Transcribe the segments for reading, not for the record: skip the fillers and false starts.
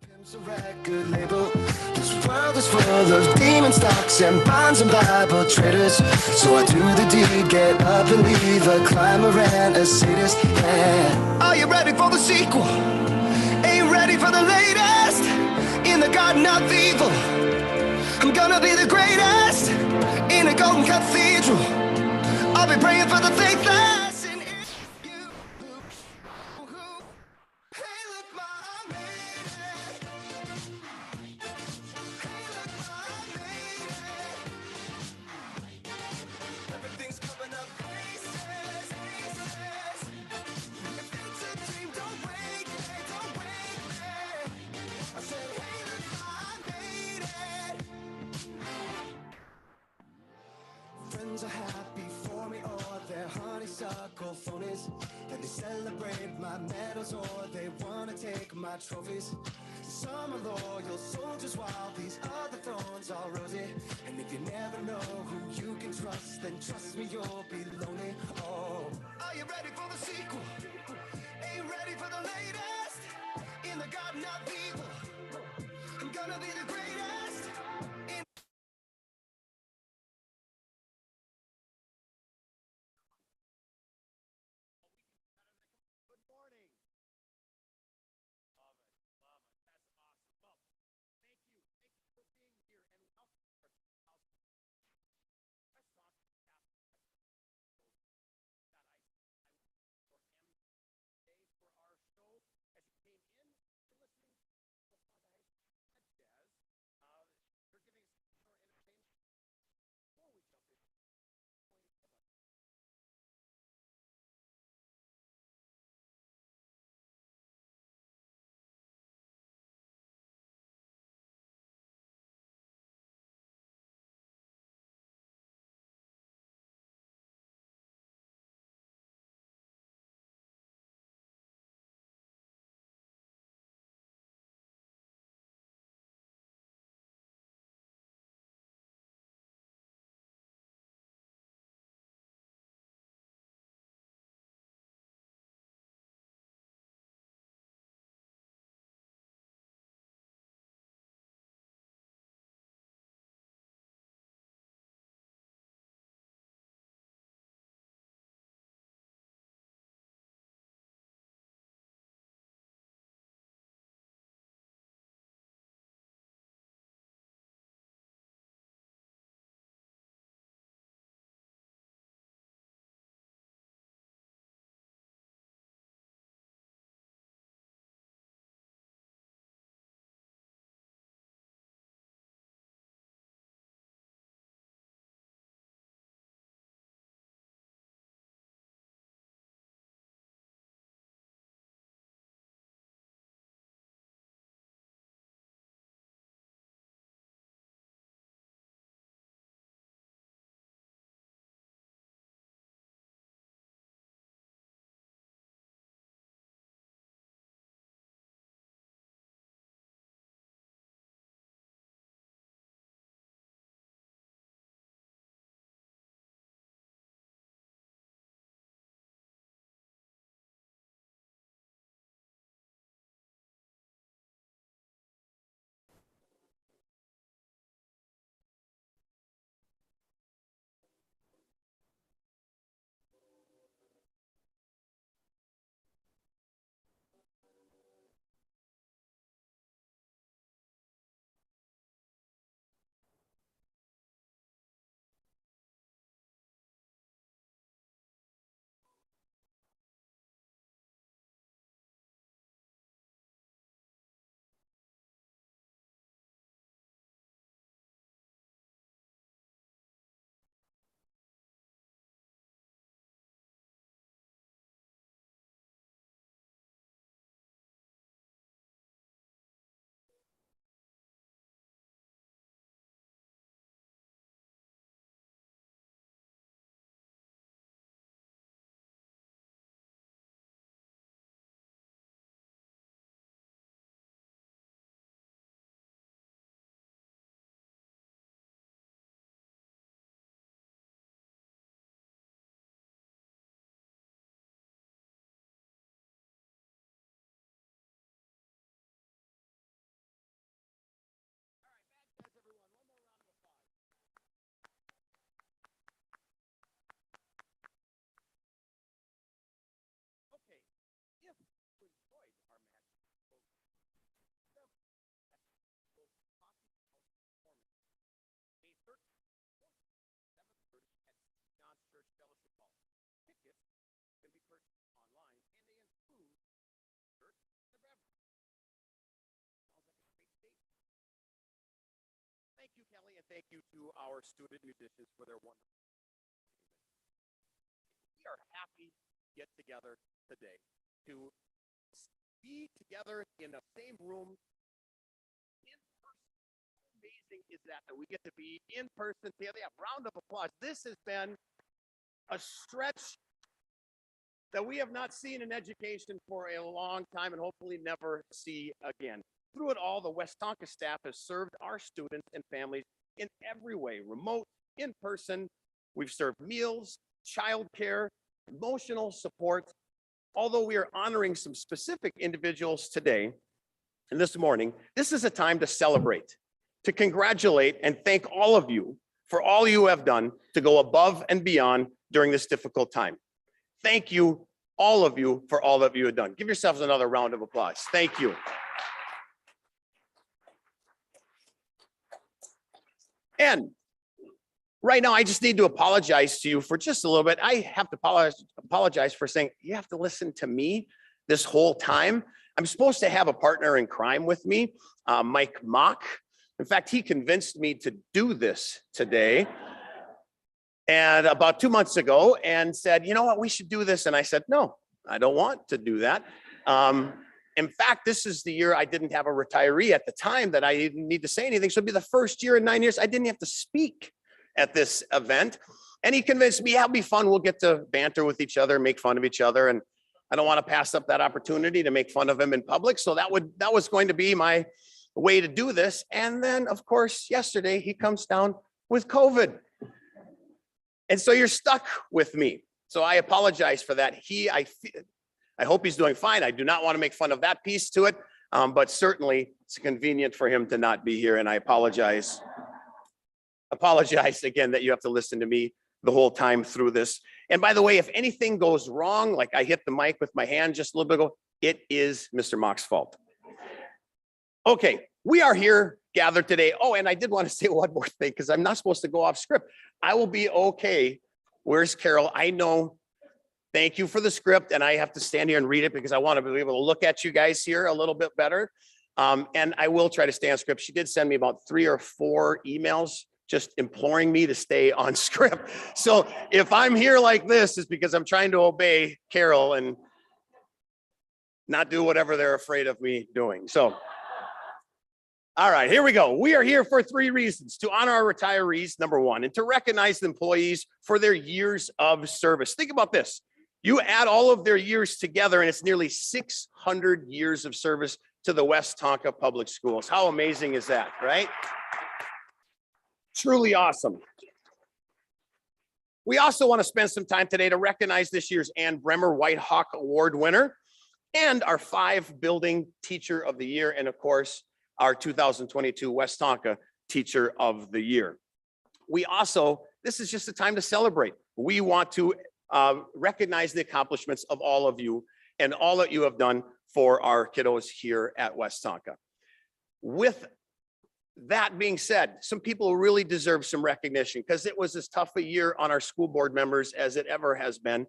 Pimps a record label. This world is full of demon stocks and bonds and Bible traders. So I do the deed, get up and leave a climber and a sadist. Yeah. Are you ready for the sequel? Ain't ready for the latest? In the garden of evil, I'm gonna be the greatest. In a golden cathedral, I'll be praying for the faithless. And if you, hey look, ma, I made it. Hey look, ma, I made it. Everything's coming up places, places. If it's a dream, don't wake me, don't wake me. I said, hey look, ma, I made it. Friends are happy for me, or they're honeysuckle phonies. Then they celebrate my medals, or they wanna take my trophies. Some are loyal soldiers, while these other thorns are rosy. And if you never know who you can trust, then trust me, you'll be lonely. Oh, are you ready for the sequel? Ain't ready for the latest? In the garden of evil, I'm gonna be the greatest. In Thank you, Kelly, and thank you to our student musicians for their wonderful. We are happy to get together today to be together in the same room in person. How amazing is that we get to be in person together? Yeah, round of applause. This has been a stretch that we have not seen in education for a long time and hopefully never see again. Through it all, the Westonka staff has served our students and families in every way, remote, in person. We've served meals, childcare, emotional support. Although we are honoring some specific individuals today and this morning, this is a time to celebrate, to congratulate and thank all of you for all you have done to go above and beyond during this difficult time. Thank you, all of you, for all that you have done. Give yourselves another round of applause. Thank you. And right now, I just need to apologize to you for just a little bit. I have to apologize for saying you have to listen to me this whole time. I'm supposed to have a partner in crime with me, Mike Mock. In fact, he convinced me to do this today. And about 2 months ago, and said, you know what, we should do this. And I said, no, I don't want to do that. In fact, this is the year I didn't have a retiree at the time that I didn't need to say anything. So it'd be the first year in 9 years I didn't have to speak at this event. And he convinced me, yeah, it'll be fun. We'll get to banter with each other, make fun of each other. And I don't want to pass up that opportunity to make fun of him in public. So that was going to be my way to do this. And then, of course, yesterday he comes down with COVID. And so you're stuck with me. So I apologize for that. I hope he's doing fine. I do not want to make fun of that piece to it, but certainly it's convenient for him to not be here. And I apologize again that you have to listen to me the whole time through this. And by the way, if anything goes wrong, like I hit the mic with my hand just a little bit ago, it is Mr. Mock's fault. Okay, we are here gathered today. Oh, and I did want to say one more thing because I'm not supposed to go off script. I will be okay. Where's Carol? I know. Thank you for the script. And I have to stand here and read it because I want to be able to look at you guys here a little bit better. And I will try to stay on script. She did send me about 3 or 4 emails just imploring me to stay on script. So if I'm here like this, it's because I'm trying to obey Carol and not do whatever they're afraid of me doing. So, all right, here we go. We are here for 3 reasons: to honor our retirees, number 1, and to recognize the employees for their years of service. Think about this. You add all of their years together, and it's nearly 600 years of service to the Westonka Public Schools. How amazing is that, right? Truly awesome. We also want to spend some time today to recognize this year's Ann Bremer White Hawk Award winner and our 5 Building Teacher of the Year, and of course, our 2022 Westonka Teacher of the Year. We also, this is just a time to celebrate. We want to recognize the accomplishments of all of you and all that you have done for our kiddos here at Westonka. With that being said, some people really deserve some recognition because it was as tough a year on our school board members as it ever has been.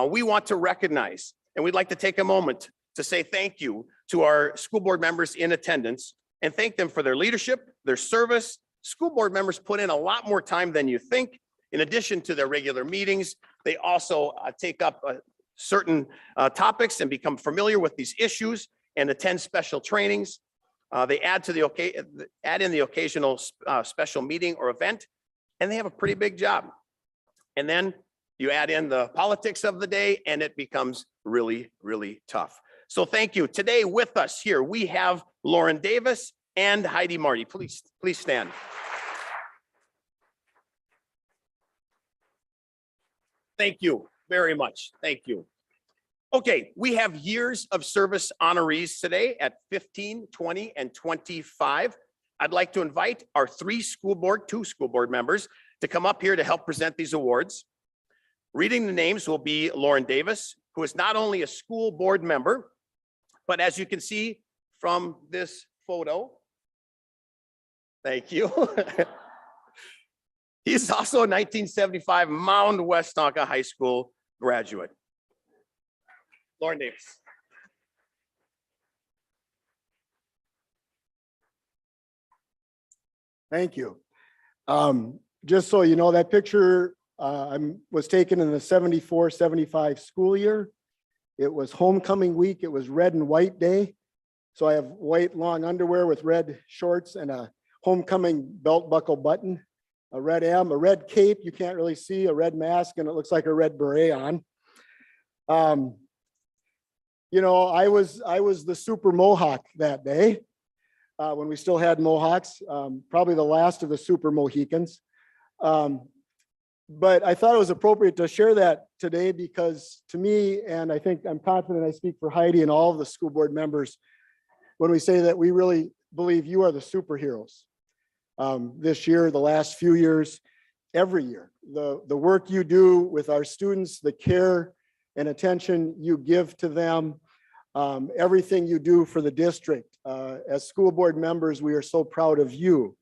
We want to recognize, and we'd like to take a moment to say thank you to our school board members in attendance and thank them for their leadership, their service. School board members put in a lot more time than you think. In addition to their regular meetings, they also take up certain topics and become familiar with these issues and attend special trainings. They add in the occasional special meeting or event, and they have a pretty big job. And then you add in the politics of the day, and it becomes really, really tough. So thank you. Today with us here, we have Lauren Davis and Heidi Marty. Please stand. Thank you very much. Thank you. Okay, we have Years of Service Honorees today at 15, 20, and 25. I'd like to invite our 2 school board members to come up here to help present these awards. Reading the names will be Lauren Davis, who is not only a school board member, but as you can see from this photo, thank you. He's also a 1975 Mound Westonka High School graduate. Lauren Davis. Thank you. Just so you know, that picture was taken in the 74-75 school year. It was homecoming week. It was red and white day. So I have white long underwear with red shorts and a homecoming belt buckle button, a red M, a red cape you can't really see, a red mask, and it looks like a red beret on. You know, I was the super Mohawk that day when we still had Mohawks, probably the last of the super Mohicans. But I thought it was appropriate to share that today because to me, and I think I'm confident I speak for Heidi and all of the school board members, when we say that we really believe you are the superheroes. This year, the last few years, every year, the work you do with our students, the care and attention you give to them, everything you do for the district. As school board members, we are so proud of you.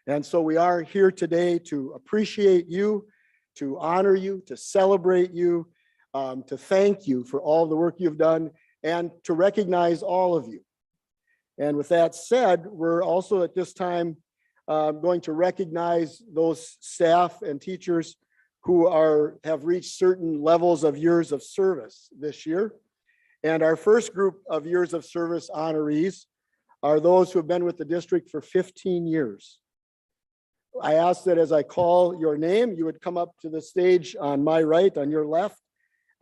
And so we are here today to appreciate you, to honor you, to celebrate you, to thank you for all the work you've done, and to recognize all of you. And with that said, we're also at this time going to recognize those staff and teachers who have reached certain levels of years of service this year. And our first group of years of service honorees are those who have been with the district for 15 years. I ask that as I call your name, you would come up to the stage on my right, on your left,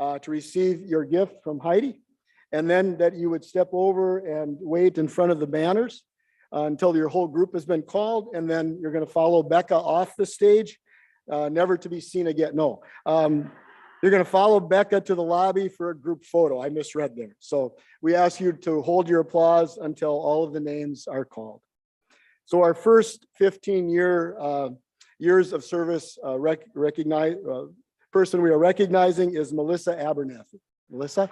to receive your gift from Heidi. And then that you would step over and wait in front of the banners until your whole group has been called. And then you're going to follow Becca off the stage, never to be seen again. No, you're going to follow Becca to the lobby for a group photo. I misread there. So we ask you to hold your applause until all of the names are called. So our first 15-year years of service person we are recognizing is Melissa Abernathy. Melissa.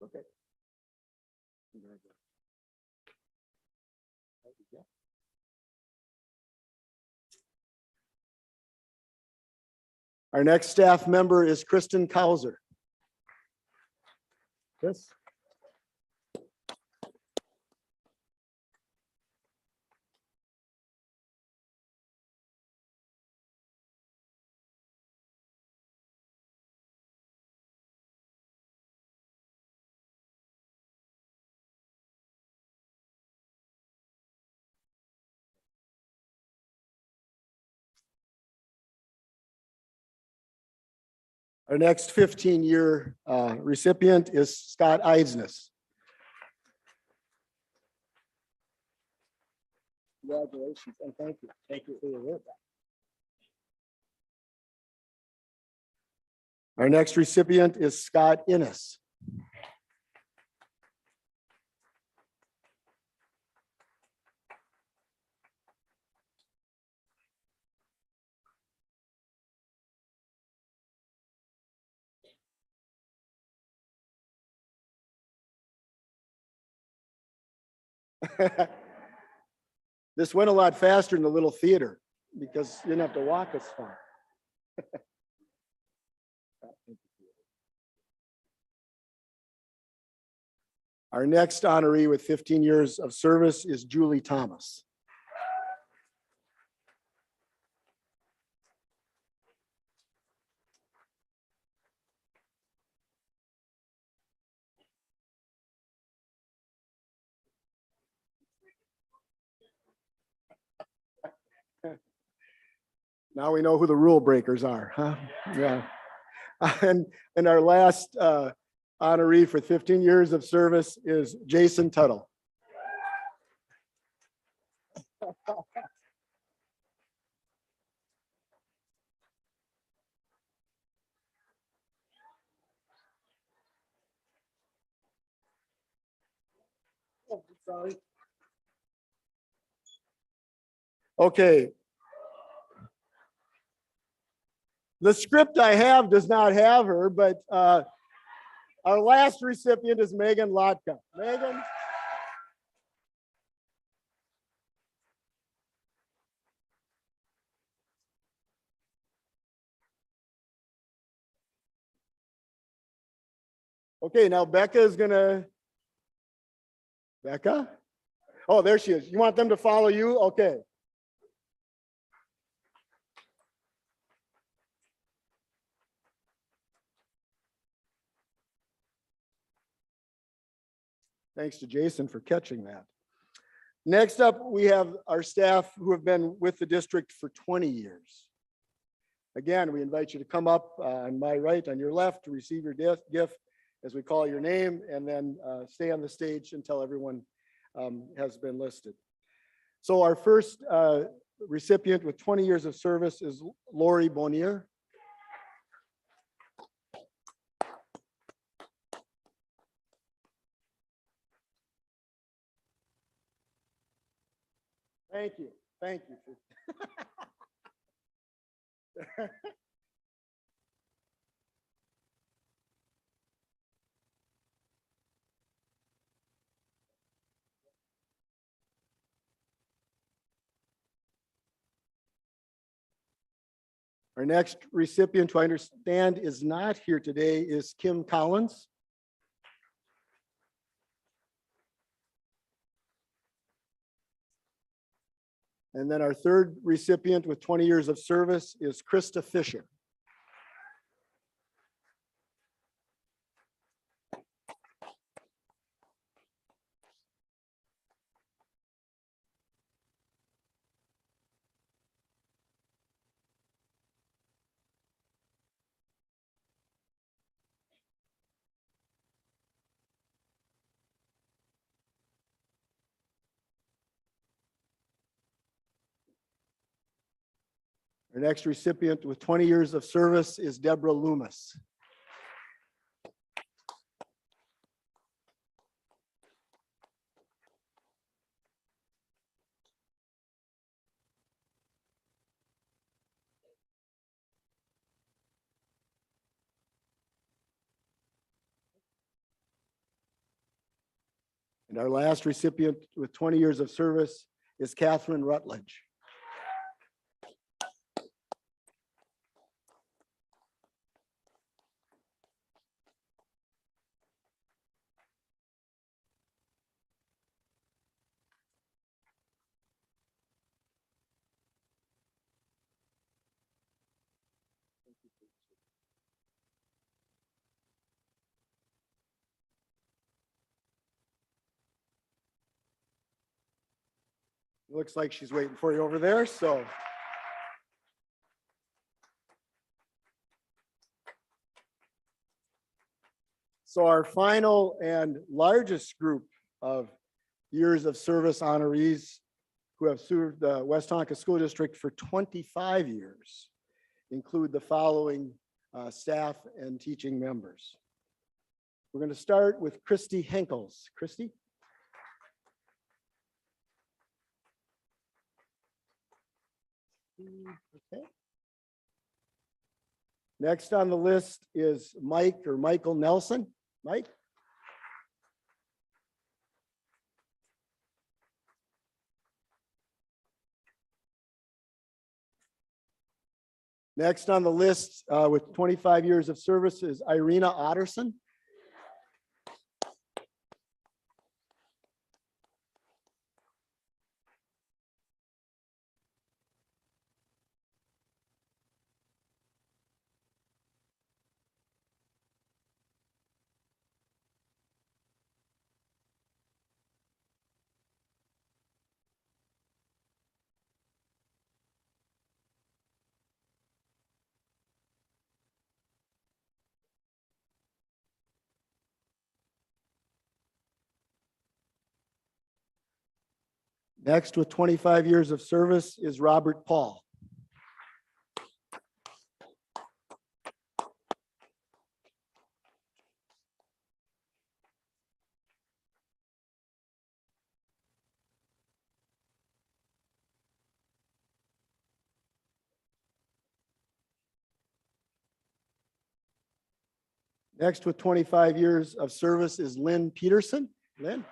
Okay. Our next staff member is Kristen Kauser. Yes. Our next 15-year recipient is Scott Eidsness. Congratulations and thank you. Thank you for your work. Our next recipient is Scott Innes. This went a lot faster in the little theater because you didn't have to walk as far. Our next honoree with 15 years of service is Julie Thomas. Now we know who the rule breakers are, huh? Yeah. And our last honoree for 15 years of service is Jason Tuttle. Oh, sorry. Okay. The script I have does not have her, but our last recipient is Megan Lotka. Megan. Okay, now Becca is gonna, Becca? Oh, there she is. You want them to follow you? Okay. Thanks to Jason for catching that. Next up, we have our staff who have been with the district for 20 years. Again, we invite you to come up on my right, on your left, to receive your gift as we call your name, and then stay on the stage until everyone has been listed. So our first recipient with 20 years of service is Lori Bonnier. Thank you. Thank you. Our next recipient, who I understand is not here today, is Kim Collins. And then our third recipient with 20 years of service is Krista Fisher. Our next recipient with 20 years of service is Deborah Loomis. And our last recipient with 20 years of service is Catherine Rutledge. Looks like she's waiting for you over there, so. So our final and largest group of years of service honorees who have served the Westonka School District for 25 years include the following staff and teaching members. We're going to start with Christy Henkels. Christy? Okay. Next on the list is Mike or Michael Nelson. Mike? Next on the list with 25 years of service is Irina Otterson. Next with 25 years of service is Robert Paul. Next with 25 years of service is Lynn Peterson. Lynn.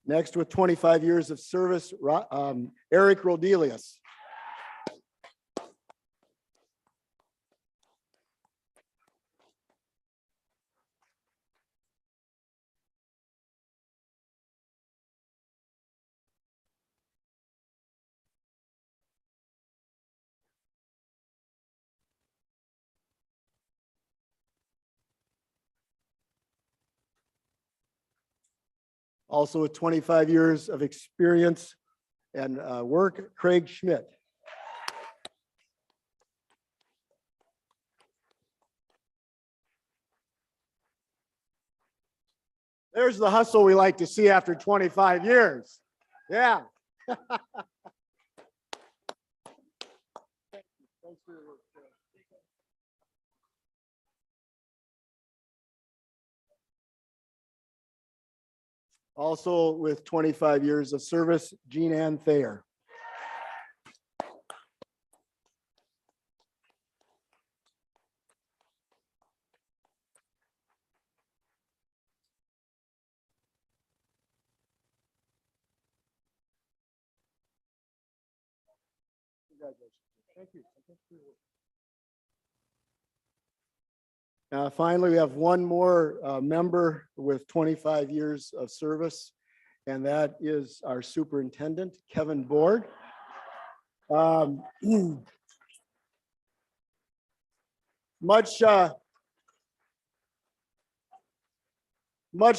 Next with 25 years of service, Eric Rodelius. Also with 25 years of experience and work, Craig Schmidt. There's the hustle we like to see after 25 years. Yeah. Also with 25 years of service, Jean Ann Thayer. Congratulations. Thank you. Finally, we have one more member with 25 years of service, and that is our superintendent, Kevin Board. Much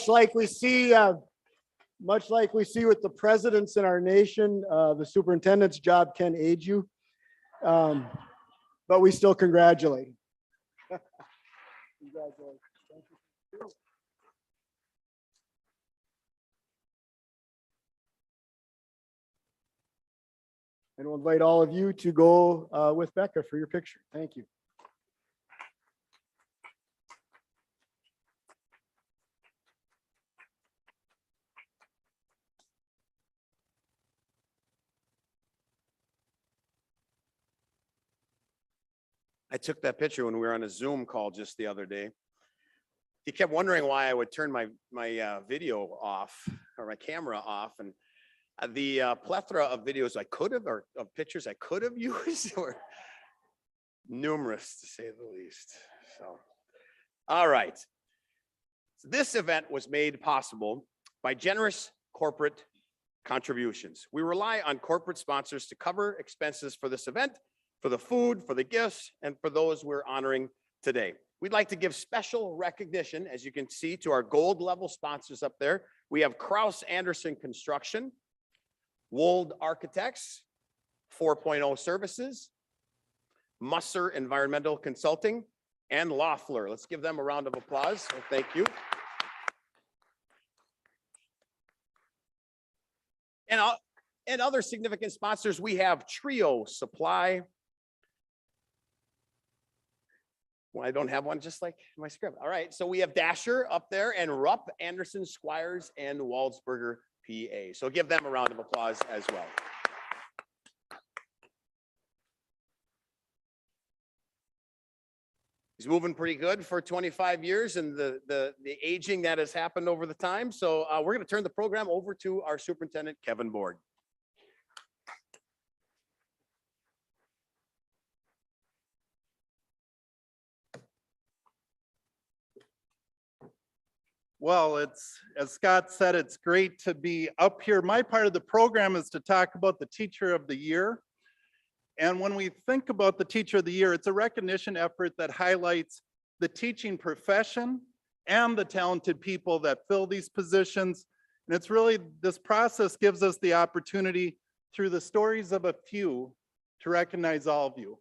like we see with the presidents in our nation, the superintendent's job can age you, but we still congratulate. Congratulations. Thank you. And we'll invite all of you to go with Becca for your picture. Thank you. I took that picture when we were on a Zoom call just the other day. He kept wondering why I would turn my video off or my camera off, and the plethora of videos I could have or of pictures I could have used were numerous, to say the least. So, all right. So this event was made possible by generous corporate contributions. We rely on corporate sponsors to cover expenses for this event, for the food, for the gifts, and for those we're honoring today. We'd like to give special recognition, as you can see, to our gold level sponsors up there. We have Kraus Anderson Construction, Wold Architects, 4.0 Services, Musser Environmental Consulting, and Loeffler. Let's give them a round of applause. So thank you. And other significant sponsors, we have Trio Supply. Well, I don't have one just like my script. All right, so we have Dasher up there and Rupp, Anderson, Squires, and Waldsberger, PA. So give them a round of applause as well. He's moving pretty good for 25 years and the aging that has happened over the time. So we're going to turn the program over to our superintendent, Kevin Board. Well, it's, as Scott said, it's great to be up here. My part of the program is to talk about the Teacher of the Year. And when we think about the Teacher of the Year, it's a recognition effort that highlights the teaching profession and the talented people that fill these positions. And it's really, this process gives us the opportunity through the stories of a few to recognize all of you.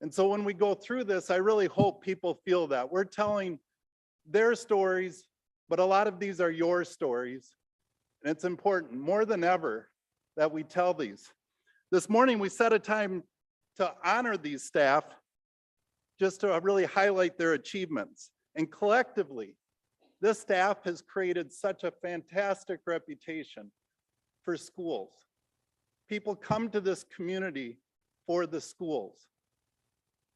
And so when we go through this, I really hope people feel that we're telling their stories, but a lot of these are your stories. And it's important more than ever that we tell these. This morning, we set a time to honor these staff just to really highlight their achievements. And collectively, this staff has created such a fantastic reputation for schools. People come to this community for the schools.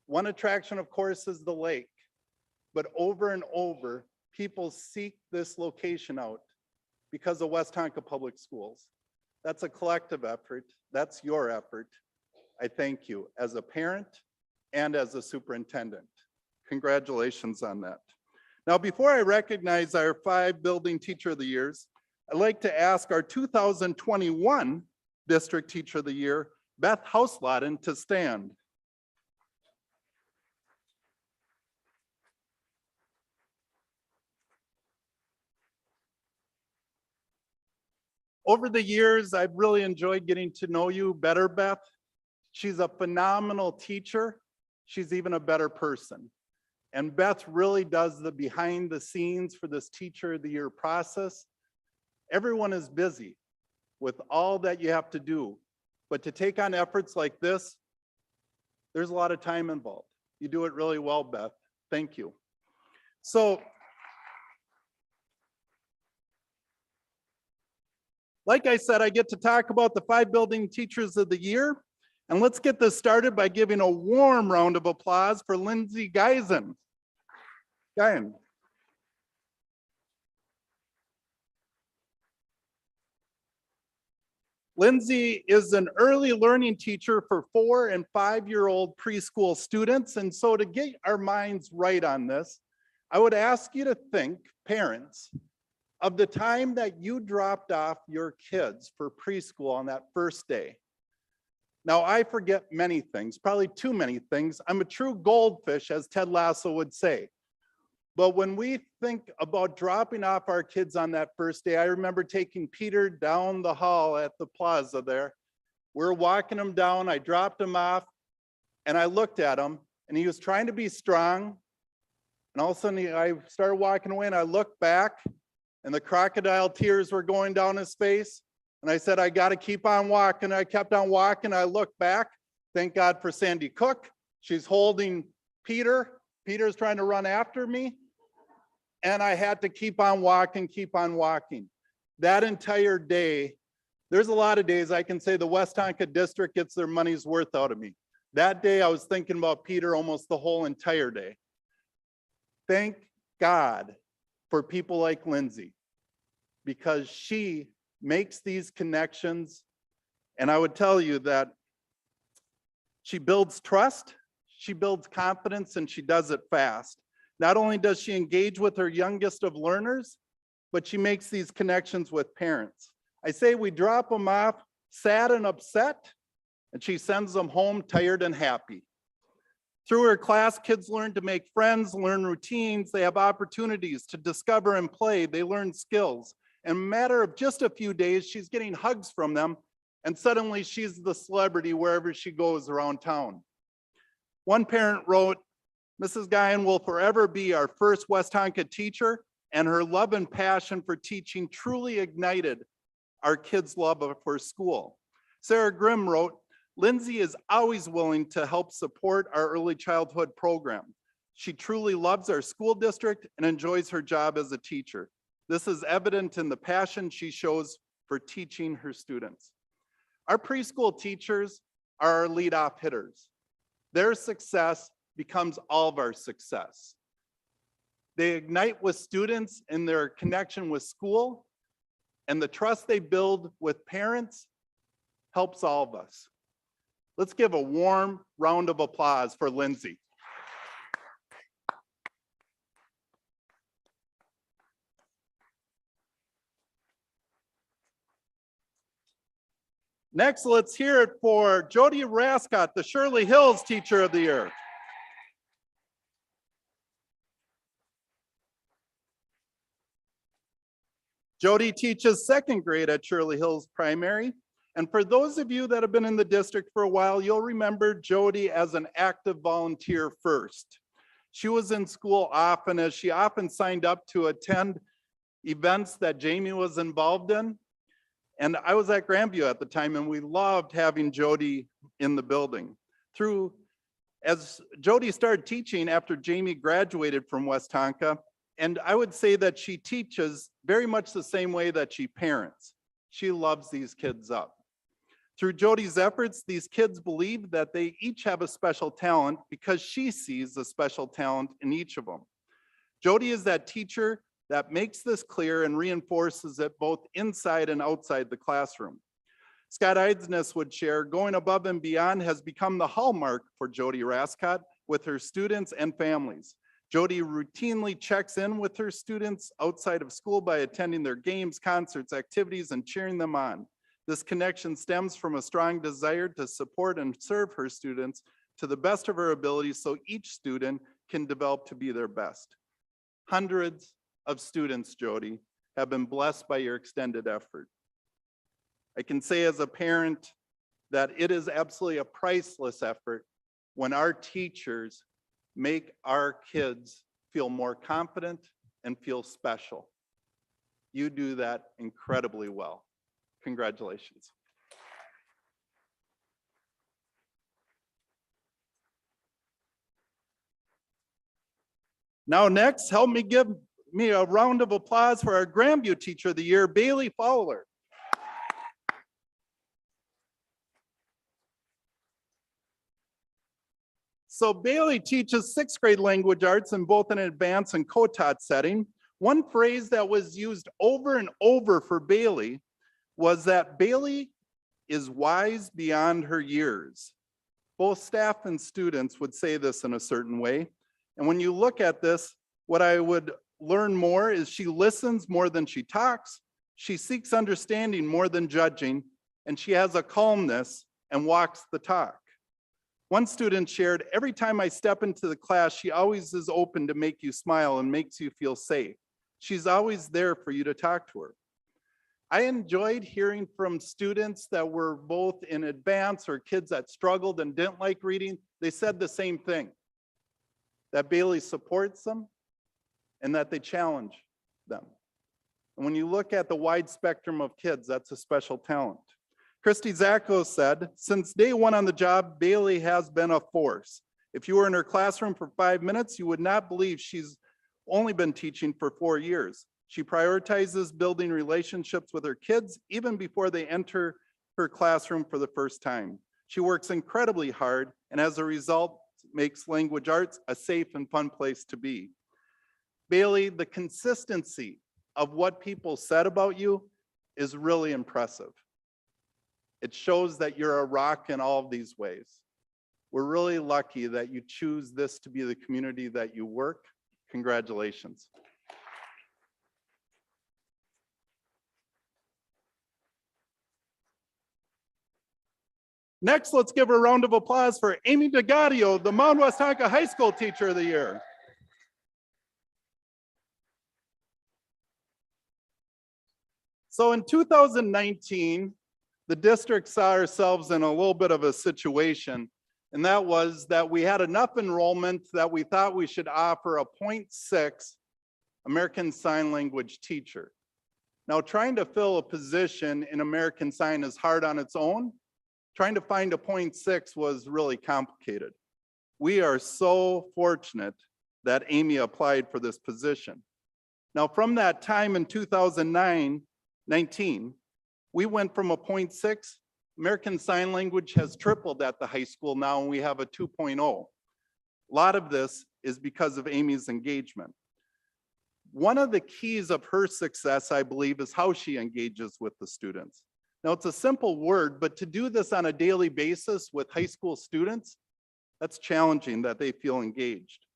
One attraction, of course, is the lake, but over and over, people seek this location out because of Westonka Public Schools. That's a collective effort. That's your effort. I thank you as a parent and as a superintendent. Congratulations on that. Now, before I recognize our 5 Building Teacher of the Years, I'd like to ask our 2021 District Teacher of the Year, Beth Hausladen, to stand. Over the years, I've really enjoyed getting to know you better, Beth. She's a phenomenal teacher. She's even a better person. And Beth really does the behind the scenes for this Teacher of the Year process. Everyone is busy with all that you have to do, but to take on efforts like this, there's a lot of time involved. You do it really well, Beth. Thank you. So, like I said, I get to talk about the 5 Building Teachers of the Year. And let's get this started by giving a warm round of applause for Lindsay Geisen. Lindsay is an early learning teacher for 4 and 5-year-old preschool students. And so to get our minds right on this, I would ask you to think, parents, of the time that you dropped off your kids for preschool on that first day. Now, I forget many things, probably too many things. I'm a true goldfish, as Ted Lasso would say. But when we think about dropping off our kids on that first day, I remember taking Peter down the hall at the plaza there. We're walking him down, I dropped him off, and I looked at him, and he was trying to be strong. And all of a sudden, I started walking away, and I looked back, and the crocodile tears were going down his face. And I said, I got to keep on walking. I kept on walking. I looked back. Thank God for Sandy Cook. She's holding Peter. Peter's trying to run after me. And I had to keep on walking, keep on walking. That entire day, there's a lot of days I can say the Westonka district gets their money's worth out of me. That day I was thinking about Peter almost the whole entire day. Thank God for people like Lindsay, because she makes these connections. And I would tell you that she builds trust, she builds confidence, and she does it fast. Not only does she engage with her youngest of learners, but she makes these connections with parents. I say we drop them off sad and upset, and she sends them home tired and happy. Through her class, kids learn to make friends, learn routines. They have opportunities to discover and play. They learn skills. In a matter of just a few days, she's getting hugs from them, and suddenly she's the celebrity wherever she goes around town. One parent wrote, Mrs. Guyan will forever be our first Westonka teacher, and her love and passion for teaching truly ignited our kids' love for school. Sarah Grimm wrote, Lindsay is always willing to help support our early childhood program. She truly loves our school district and enjoys her job as a teacher. This is evident in the passion she shows for teaching her students. Our preschool teachers are our leadoff hitters. Their success becomes all of our success. They ignite with students in their connection with school, and the trust they build with parents helps all of us. Let's give a warm round of applause for Lindsay. Next, let's hear it for Jody Rascott, the Shirley Hills Teacher of the Year. Jody teaches 2nd grade at Shirley Hills Primary. And for those of you that have been in the district for a while, you'll remember Jody as an active volunteer first. She was in school often, as she often signed up to attend events that Jamie was involved in. And I was at Grandview at the time, and we loved having Jody in the building. As Jody started teaching after Jamie graduated from Westonka, and I would say that she teaches very much the same way that she parents. She loves these kids up. Through Jody's efforts, these kids believe that they each have a special talent because she sees a special talent in each of them. Jody is that teacher that makes this clear and reinforces it both inside and outside the classroom. Scott Eidsness would share, going above and beyond has become the hallmark for Jody Rascott with her students and families. Jody routinely checks in with her students outside of school by attending their games, concerts, activities, and cheering them on. This connection stems from a strong desire to support and serve her students to the best of her abilities so each student can develop to be their best. Hundreds of students, Jody, have been blessed by your extended effort. I can say as a parent that it is absolutely a priceless effort when our teachers make our kids feel more confident and feel special. You do that incredibly well. Congratulations. Now next, help me give me a round of applause for our Grandview Teacher of the Year, Bailey Fowler. So Bailey teaches 6th grade language arts in both an advanced and co-taught setting. One phrase that was used over and over for Bailey was that Bailey is wise beyond her years. Both staff and students would say this in a certain way. And when you look at this, what I would learn more is she listens more than she talks. She seeks understanding more than judging, and she has a calmness and walks the talk. One student shared, every time I step into the class, she always is open to make you smile and makes you feel safe. She's always there for you to talk to her. I enjoyed hearing from students that were both in advance or kids that struggled and didn't like reading. They said the same thing, that Bailey supports them and that they challenge them. And when you look at the wide spectrum of kids, that's a special talent. Christy Zacko said, since day one on the job, Bailey has been a force. If you were in her classroom for 5 minutes, you would not believe she's only been teaching for 4 years. She prioritizes building relationships with her kids even before they enter her classroom for the first time. She works incredibly hard and as a result makes language arts a safe and fun place to be. Bailey, the consistency of what people said about you is really impressive. It shows that you're a rock in all of these ways. We're really lucky that you choose this to be the community that you work. Congratulations. Next, let's give a round of applause for Amy DeGadio, the Mount Westonka High School Teacher of the Year. So in 2019, the district saw ourselves in a little bit of a situation, and that was that we had enough enrollment that we thought we should offer a 0.6 American Sign Language teacher. Now, trying to fill a position in American Sign is hard on its own. Trying to find a 0.6 was really complicated. We are so fortunate that Amy applied for this position. Now, from that time in 2019, we went from a 0.6, American Sign Language has tripled at the high school now, and we have a 2.0. A lot of this is because of Amy's engagement. One of the keys of her success, I believe, is how she engages with the students. Now, it's a simple word, but to do this on a daily basis with high school students, that's challenging that they feel engaged.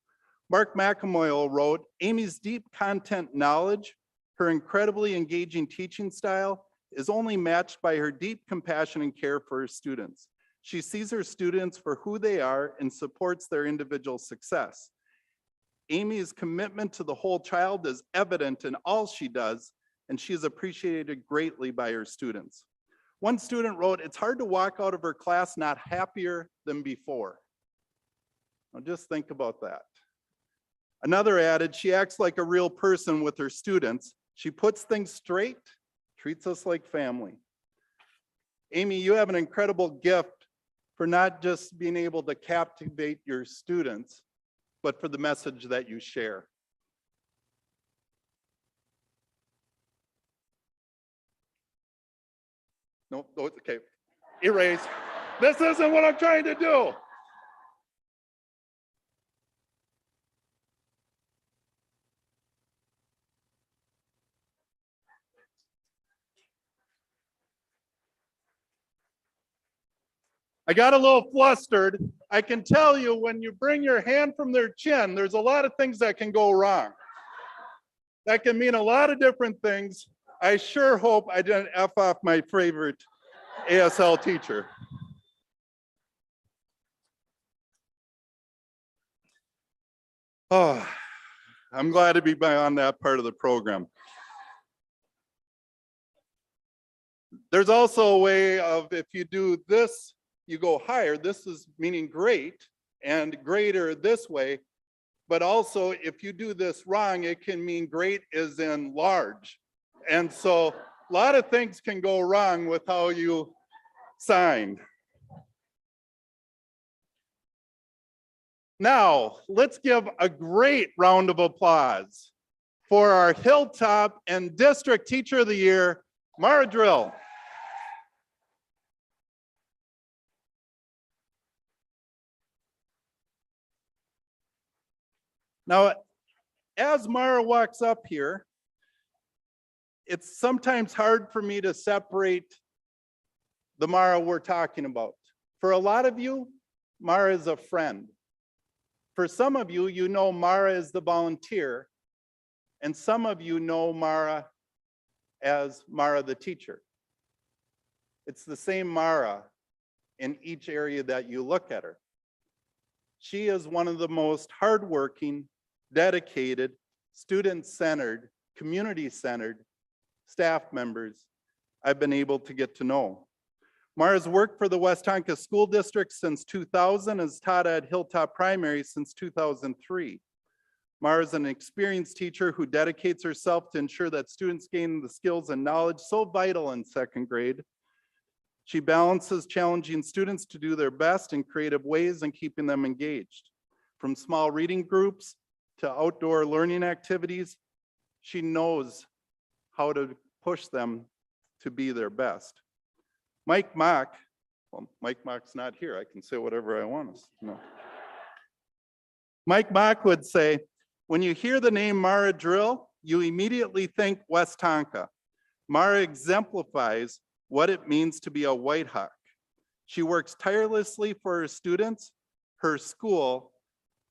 Mark McEmoyle wrote, Amy's deep content knowledge, her incredibly engaging teaching style is only matched by her deep compassion and care for her students. She sees her students for who they are and supports their individual success. Amy's commitment to the whole child is evident in all she does, and she is appreciated greatly by her students. One student wrote, it's hard to walk out of her class not happier than before. Now just think about that. Another added, she acts like a real person with her students. She puts things straight, treats us like family. Amy, you have an incredible gift for not just being able to captivate your students, but for the message that you share. No, okay. Erase. This isn't what I'm trying to do. I got a little flustered. I can tell you when you bring your hand from their chin, there's a lot of things that can go wrong. That can mean a lot of different things. I sure hope I didn't F off my favorite ASL teacher. Oh, I'm glad to be on that part of the program. There's also a way of, if you do this, you go higher. This is meaning great and greater this way. But also, if you do this wrong, it can mean great is in large. And so a lot of things can go wrong with how you signed. Now, let's give a great round of applause for our Hilltop and District Teacher of the Year, Mara Drill. Now, as Mara walks up here, it's sometimes hard for me to separate the Mara we're talking about. For a lot of you, Mara is a friend. For some of you, you know Mara is the volunteer, and some of you know Mara as Mara the teacher. It's the same Mara in each area that you look at her. She is one of the most hardworking, dedicated, student-centered, community-centered staff members I've been able to get to know. Mara's worked for the Westonka School District since 2000, has taught at Hilltop Primary since 2003. Mara's an experienced teacher who dedicates herself to ensure that students gain the skills and knowledge so vital in second grade. She balances challenging students to do their best in creative ways and keeping them engaged. From small reading groups to outdoor learning activities, she knows how to push them to be their best. Mike Mock, well, Mike Mock's not here. I can say whatever I want. No. Mike Mock would say, when you hear the name Mara Drill, you immediately think Westonka. Mara exemplifies what it means to be a White Hawk. She works tirelessly for her students, her school,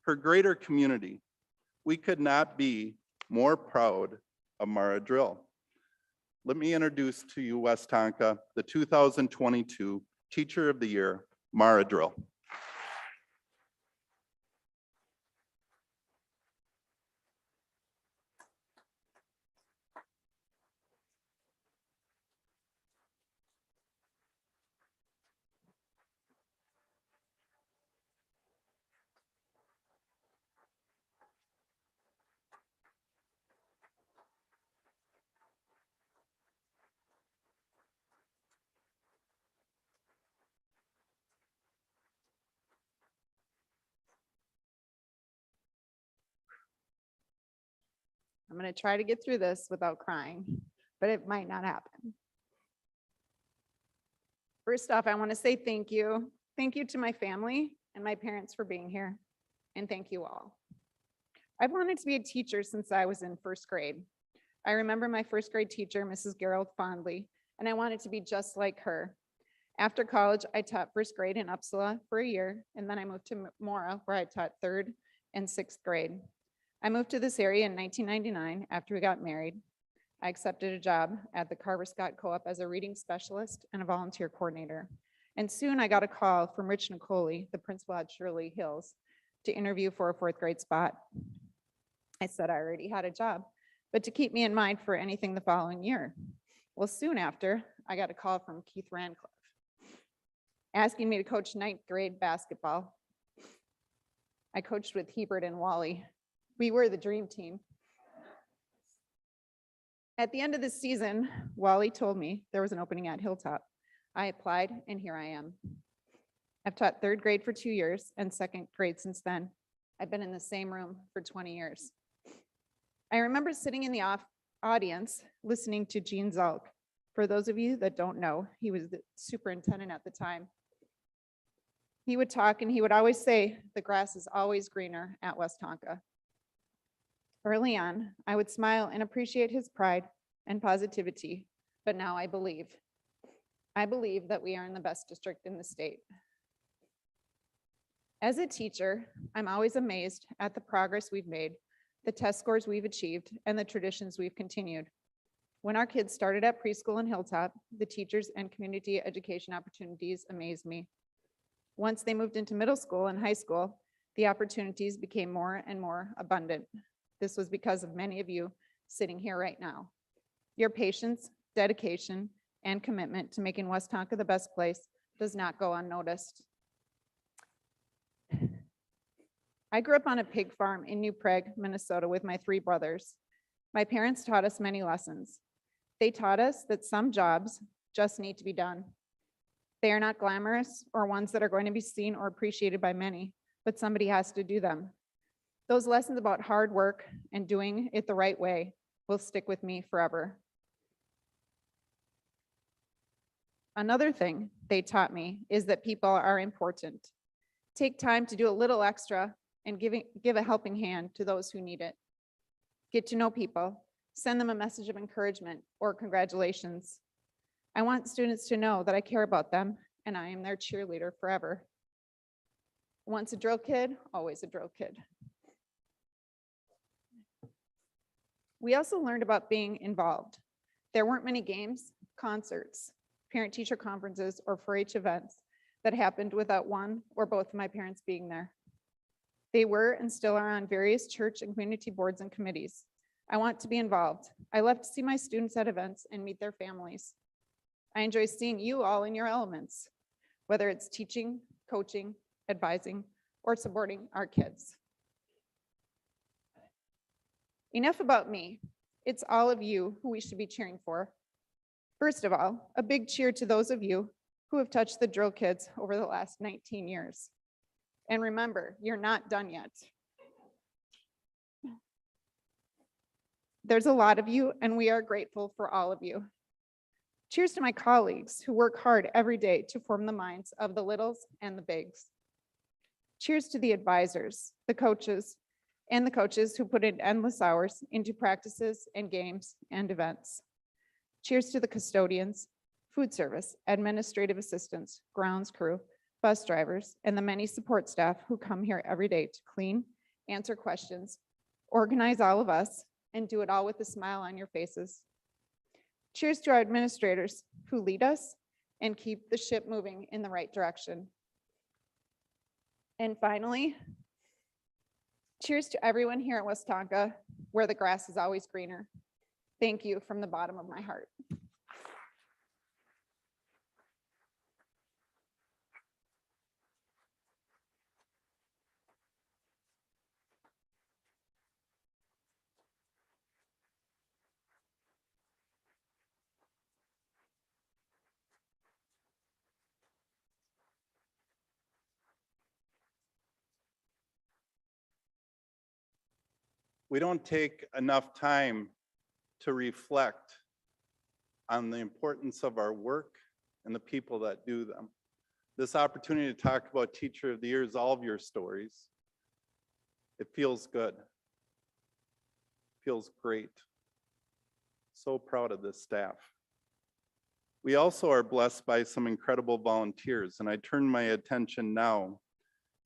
her greater community. We could not be more proud of Mara Drill. Let me introduce to you Westonka, the 2022 Teacher of the Year, Mara Drill. I'm going to try to get through this without crying, but it might not happen. First off, I want to say thank you. Thank you to my family and my parents for being here. And thank you all. I've wanted to be a teacher since I was in first grade. I remember my first grade teacher, Mrs. Gerald, fondly, and I wanted to be just like her. After college, I taught first grade in Uppsala for a year, and then I moved to Mora, where I taught third and sixth grade. I moved to this area in 1999 after we got married. I accepted a job at the Carver Scott Co-op as a reading specialist and a volunteer coordinator. And soon I got a call from Rich Nicoli, the principal at Shirley Hills, to interview for a fourth grade spot. I said I already had a job, but to keep me in mind for anything the following year. Well, soon after, I got a call from Keith Rancliffe asking me to coach ninth grade basketball. I coached with Hebert and Wally. We were the dream team. At the end of the season, Wally told me there was an opening at Hilltop. I applied, and here I am. I've taught third grade for 2 years and second grade since then. I've been in the same room for 20 years. I remember sitting in the audience listening to Jean Zalk For those of you that don't know, he was the superintendent at the time. He would talk and he would always say, the grass is always greener at Westonka. Early on, I would smile and appreciate his pride and positivity, but now I believe that we are in the best district in the state. As a teacher, I'm always amazed at the progress we've made, the test scores we've achieved, and the traditions we've continued. When our kids started at preschool and Hilltop, the teachers and community education opportunities amazed me. Once they moved into middle school and high school, the opportunities became more and more abundant. This was because of many of you sitting here right now. Your patience, dedication, and commitment to making Westonka the best place does not go unnoticed. I grew up on a pig farm in New Prague, Minnesota with my 3 brothers. My parents taught us many lessons. They taught us that some jobs just need to be done. They are not glamorous or ones that are going to be seen or appreciated by many, but somebody has to do them. Those lessons about hard work and doing it the right way will stick with me forever. Another thing they taught me is that people are important. Take time to do a little extra and give a helping hand to those who need it. Get to know people, send them a message of encouragement or congratulations. I want students to know that I care about them and I am their cheerleader forever. Once a drill kid, always a drill kid. We also learned about being involved. There weren't many games, concerts, parent-teacher conferences, or 4-H events that happened without one or both of my parents being there. They were and still are on various church and community boards and committees. I want to be involved. I love to see my students at events and meet their families. I enjoy seeing you all in your elements, whether it's teaching, coaching, advising, or supporting our kids. Enough about me. It's all of you who we should be cheering for. First of all, a big cheer to those of you who have touched the drill kids over the last 19 years. And remember, you're not done yet. There's a lot of you, and we are grateful for all of you. Cheers to my colleagues who work hard every day to form the minds of the littles and the bigs. Cheers to the advisors, the coaches who put in endless hours into practices and games and events. Cheers to the custodians, food service, administrative assistants, grounds crew, bus drivers, and the many support staff who come here every day to clean, answer questions, organize all of us, and do it all with a smile on your faces. Cheers to our administrators who lead us and keep the ship moving in the right direction. And finally, cheers to everyone here at Westonka, where the grass is always greener. Thank you from the bottom of my heart. We don't take enough time to reflect on the importance of our work and the people that do them. This opportunity to talk about Teacher of the Year is all of your stories. It feels good. Feels great. So proud of this staff. We also are blessed by some incredible volunteers, and I turn my attention now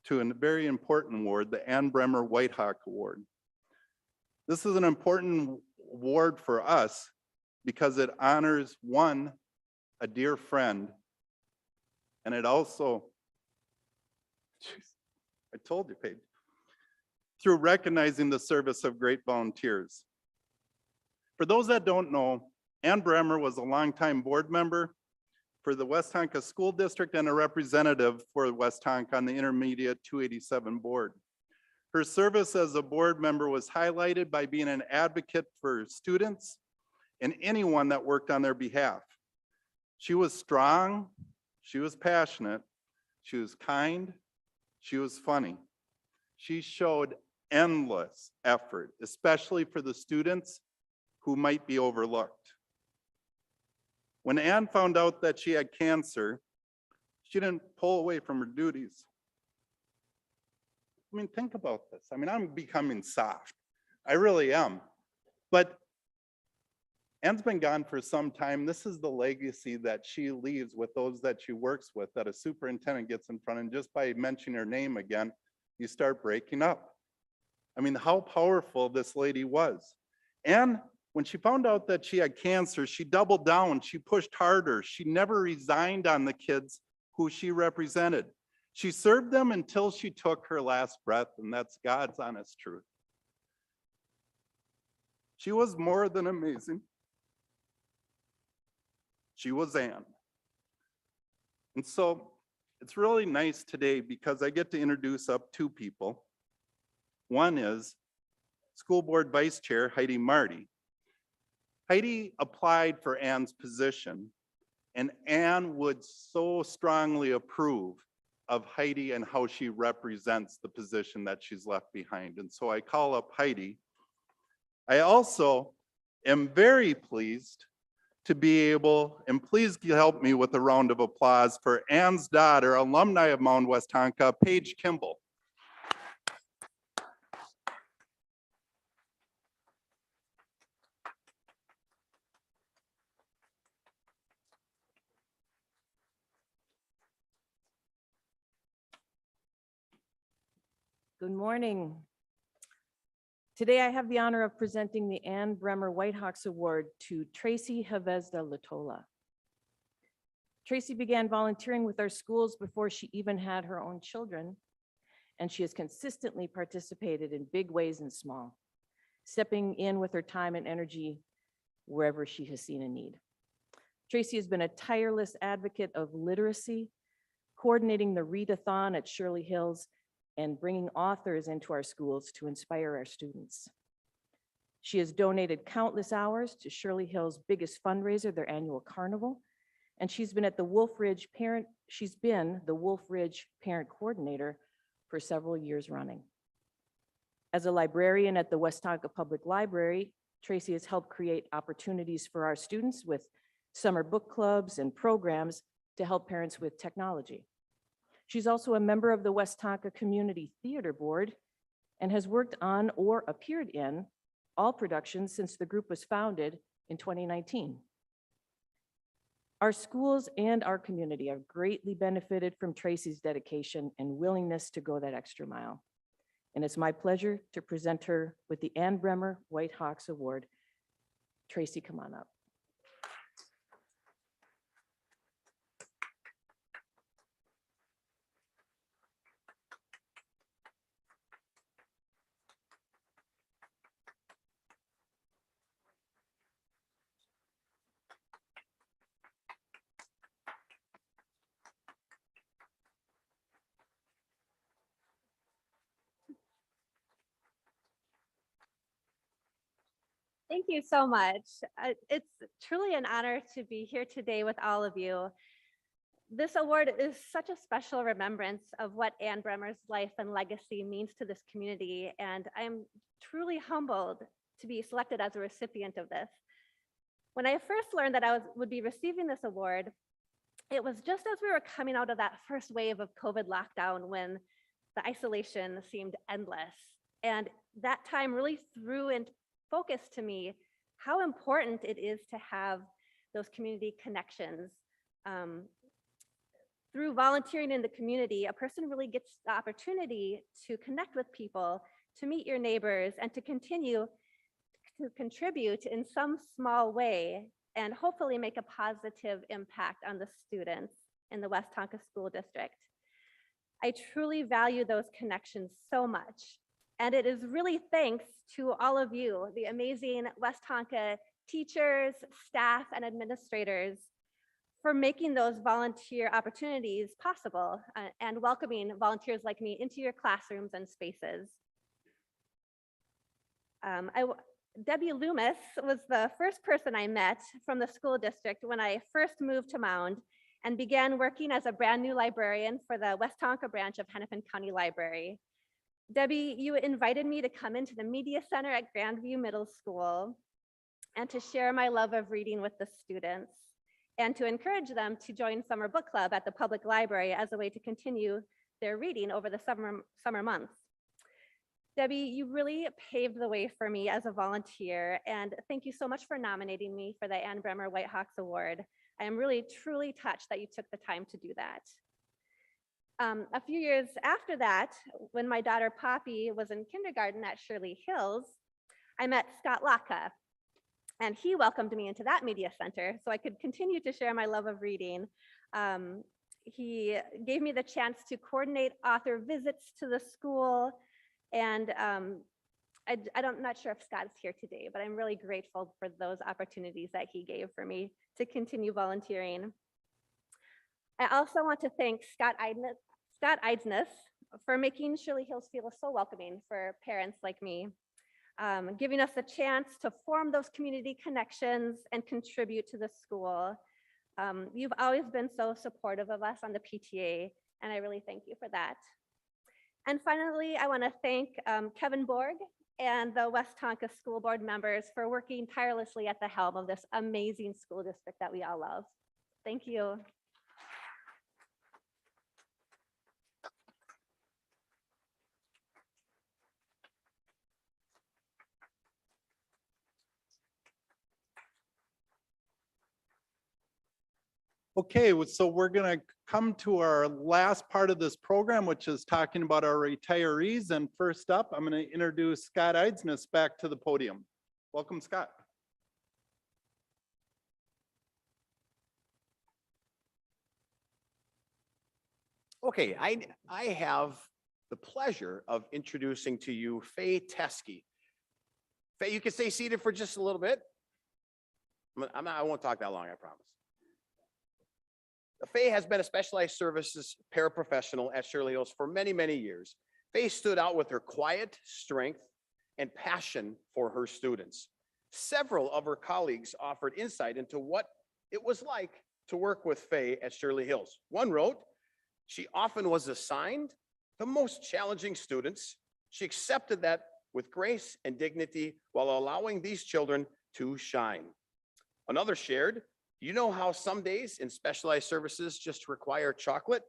to a very important award, the Ann Bremer White Hawk Award. This is an important award for us because it honors, one, a dear friend, and it also, I told you, Paige, through recognizing the service of great volunteers. For those that don't know, Ann Bremer was a longtime board member for the Westonka School District and a representative for Westonka on the Intermediate 287 board. Her service as a board member was highlighted by being an advocate for students and anyone that worked on their behalf. She was strong, she was passionate, she was kind, she was funny. She showed endless effort, especially for the students who might be overlooked. When Ann found out that she had cancer, she didn't pull away from her duties. I mean, think about this. I mean, I'm becoming soft. I really am. But Ann's been gone for some time. This is the legacy that she leaves with those that she works with, that a superintendent gets in front, and just by mentioning her name again, you start breaking up. I mean, how powerful this lady was. And when she found out that she had cancer, she doubled down, she pushed harder. She never resigned on the kids who she represented. She served them until she took her last breath, and that's God's honest truth. She was more than amazing. She was Ann. And so it's really nice today because I get to introduce up two people. One is School Board Vice Chair Heidi Marty. Heidi applied for Ann's position, and Ann would so strongly approve of Heidi and how she represents the position that she's left behind. And so I call up Heidi. I also am very pleased to be able, and please help me with a round of applause for Ann's daughter, alumni of Mount Westonka, Paige Kimball. Good morning. Today I have the honor of presenting the Ann Bremer Whitehawks Award to Tracy Havezda Latola. Tracy began volunteering with our schools before she even had her own children, and she has consistently participated in big ways and small, stepping in with her time and energy wherever she has seen a need. Tracy has been a tireless advocate of literacy, coordinating the readathon at Shirley Hills, and bringing authors into our schools to inspire our students. She has donated countless hours to Shirley Hill's biggest fundraiser, their annual carnival, and she's been the Wolf Ridge parent coordinator for several years running. As a librarian at the Westonka Public Library, Tracy has helped create opportunities for our students with summer book clubs and programs to help parents with technology. She's also a member of the Westonka Community Theater Board and has worked on or appeared in all productions since the group was founded in 2019. Our schools and our community have greatly benefited from Tracy's dedication and willingness to go that extra mile. And it's my pleasure to present her with the Ann Bremer Whitehawks Award. Tracy, come on up. Thank you so much. It's truly an honor to be here today with all of you. This award is such a special remembrance of what Ann Bremer's life and legacy means to this community, and I am truly humbled to be selected as a recipient of this. When I first learned that I would be receiving this award, it was just as we were coming out of that first wave of COVID lockdown when the isolation seemed endless. And that time really threw into focus to me how important it is to have those community connections. Through volunteering in the community, a person really gets the opportunity to connect with people, to meet your neighbors, and to continue to contribute in some small way and hopefully make a positive impact on the students in the Westonka School District. I truly value those connections so much. And it is really thanks to all of you, the amazing Westonka teachers, staff, and administrators for making those volunteer opportunities possible and welcoming volunteers like me into your classrooms and spaces. Debbie Loomis was the first person I met from the school district when I first moved to Mound and began working as a brand new librarian for the Westonka branch of Hennepin County Library. Debbie, you invited me to come into the Media Center at Grandview Middle School and to share my love of reading with the students. and to encourage them to join summer book club at the public library as a way to continue their reading over the summer months. Debbie, you really paved the way for me as a volunteer, and thank you so much for nominating me for the Ann Bremer Whitehawks Award. I am really, truly touched that you took the time to do that. A few years after that, when my daughter Poppy was in kindergarten at Shirley Hills, I met Scott Laka, and he welcomed me into that media center so I could continue to share my love of reading. He gave me the chance to coordinate author visits to the school, and I'm not sure if Scott is here today, but I'm really grateful for those opportunities that he gave for me to continue volunteering. I also want to thank Scott Eidsness for making Shirley Hills feel so welcoming for parents like me, giving us a chance to form those community connections and contribute to the school. You've always been so supportive of us on the PTA, and I really thank you for that. And finally, I want to thank Kevin Borg and the Westonka School Board members for working tirelessly at the helm of this amazing school district that we all love. Thank you. Okay, so we're going to come to our last part of this program, which is talking about our retirees. And first up, I'm going to introduce Scott Eidsness back to the podium. Welcome, Scott. Okay, I have the pleasure of introducing to you Faye Teskey. Faye, you can stay seated for just a little bit. I won't talk that long, I promise. Faye has been a specialized services paraprofessional at Shirley Hills for many, many years. Faye stood out with her quiet strength and passion for her students. Several of her colleagues offered insight into what it was like to work with Faye at Shirley Hills. One wrote, she often was assigned the most challenging students. She accepted that with grace and dignity while allowing these children to shine. Another shared, you know how some days in specialized services just require chocolate?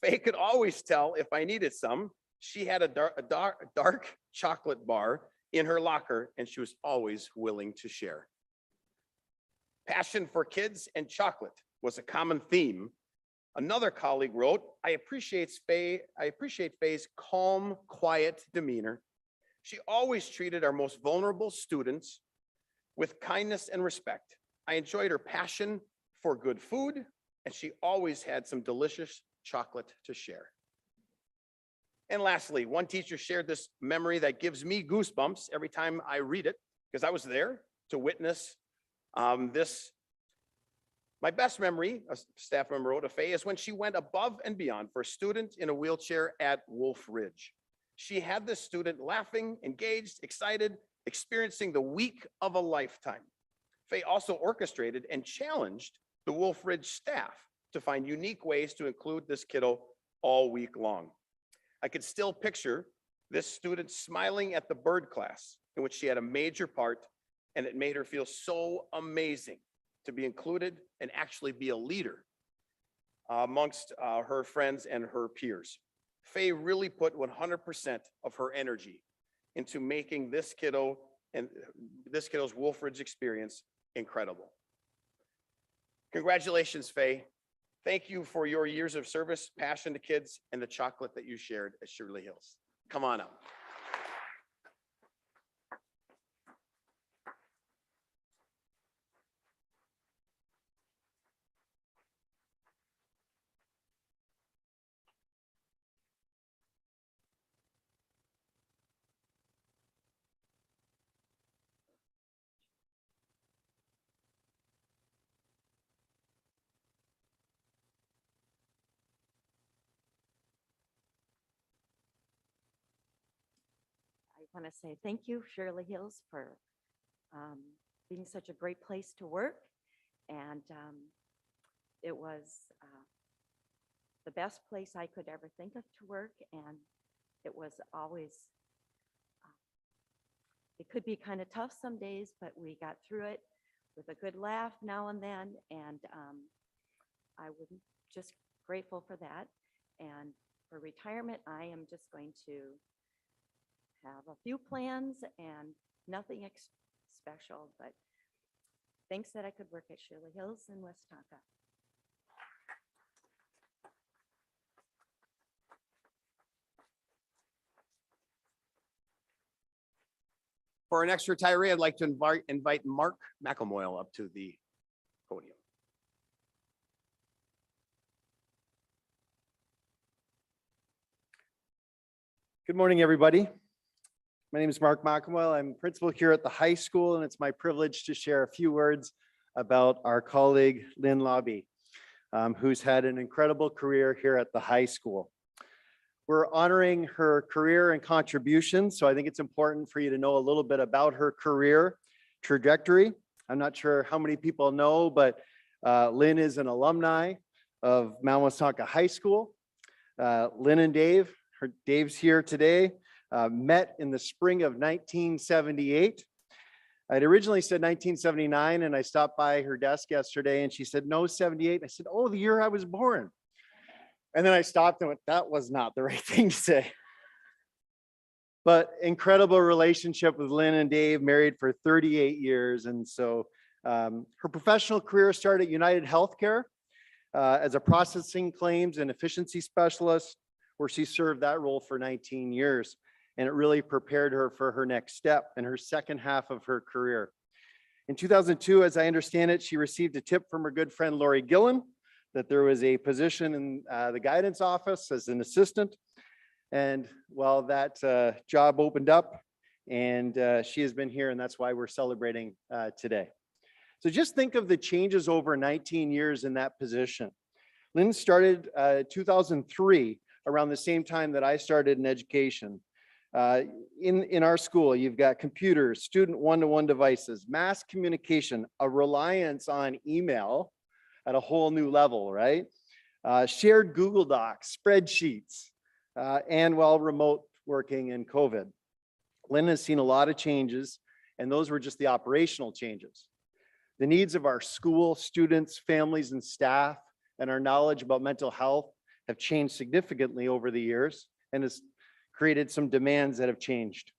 Faye could always tell if I needed some. She had a dark chocolate bar in her locker, and she was always willing to share. Passion for kids and chocolate was a common theme. Another colleague wrote, I appreciate Faye's calm, quiet demeanor. She always treated our most vulnerable students with kindness and respect. I enjoyed her passion for good food, and she always had some delicious chocolate to share. And lastly, one teacher shared this memory that gives me goosebumps every time I read it, because I was there to witness this. My best memory, a staff member wrote, of Faye, is when she went above and beyond for a student in a wheelchair at Wolf Ridge. She had this student laughing, engaged, excited, experiencing the week of a lifetime. Faye also orchestrated and challenged the Wolf Ridge staff to find unique ways to include this kiddo all week long. I could still picture this student smiling at the bird class in which she had a major part, and it made her feel so amazing to be included and actually be a leader amongst her friends and her peers. Faye really put 100% of her energy into making this kiddo and this kiddo's Wolf Ridge experience incredible. Congratulations, Faye. Thank you for your years of service, passion to kids, and the chocolate that you shared at Shirley Hills. Come on up. I want to say thank you, Shirley Hills, for being such a great place to work. And it was the best place I could ever think of to work. And it was always, it could be kind of tough some days, but we got through it with a good laugh now and then. And I would just grateful for that. And for retirement, I am just going to have a few plans and nothing special, but thanks that I could work at Shirley Hills in Westonka. For our next retiree, I'd like to invite Mark McElmoyle up to the podium. Good morning, everybody. My name is Mark McElmoyle. I'm principal here at the high school, and it's my privilege to share a few words about our colleague, Lynn Lobby, who's had an incredible career here at the high school. We're honoring her career and contributions, so I think it's important for you to know a little bit about her career trajectory. I'm not sure how many people know, but Lynn is an alumni of Mount Westonka High School. Lynn and Dave's here today, met in the spring of 1978. I'd originally said 1979, and I stopped by her desk yesterday and she said, no, 78. I said, oh, the year I was born. And then I stopped and went, that was not the right thing to say. But incredible relationship with Lynn and Dave, married for 38 years. And so her professional career started at United Healthcare as a processing claims and efficiency specialist, where she served that role for 19 years. And it really prepared her for her next step in her second half of her career. In 2002, as I understand it, she received a tip from her good friend, Lori Gillen, that there was a position in the guidance office as an assistant. And well, that job opened up, and she has been here, and that's why we're celebrating today. So just think of the changes over 19 years in that position. Lynn started 2003, around the same time that I started in education. In our school, you've got computers, student one-to-one devices, mass communication, a reliance on email at a whole new level, right? Shared Google Docs, spreadsheets, and while remote working and COVID. Lynn has seen a lot of changes, and those were just the operational changes. The needs of our school, students, families, and staff, and our knowledge about mental health have changed significantly over the years, and has created some demands that have changed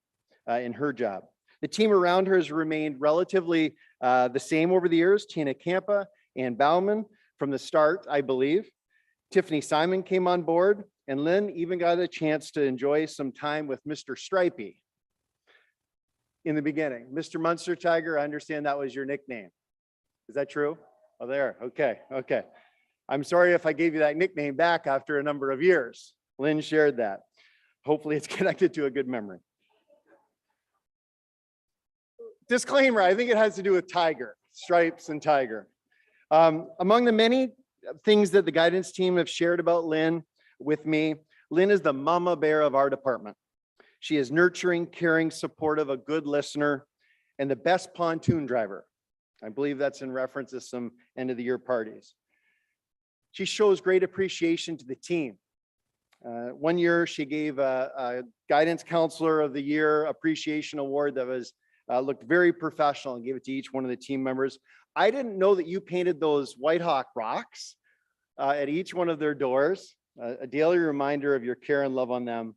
in her job. The team around her has remained relatively the same over the years. Tina Campa, Ann Bauman from the start, I believe. Tiffany Simon came on board, and Lynn even got a chance to enjoy some time with Mr. Stripey in the beginning. Mr. Munster Tiger, I understand that was your nickname. Is that true? Oh, there, okay. I'm sorry if I gave you that nickname back after a number of years. Lynn shared that. Hopefully it's connected to a good memory. Disclaimer, I think it has to do with tiger, stripes and tiger. Among the many things that the guidance team have shared about Lynn with me, Lynn is the mama bear of our department. She is nurturing, caring, supportive, a good listener, and the best pontoon driver. I believe that's in reference to some end of the year parties. She shows great appreciation to the team. One year she gave a guidance counselor of the year appreciation award that was looked very professional, and gave it to each one of the team members. I didn't know that you painted those White Hawk rocks at each one of their doors, a daily reminder of your care and love on them.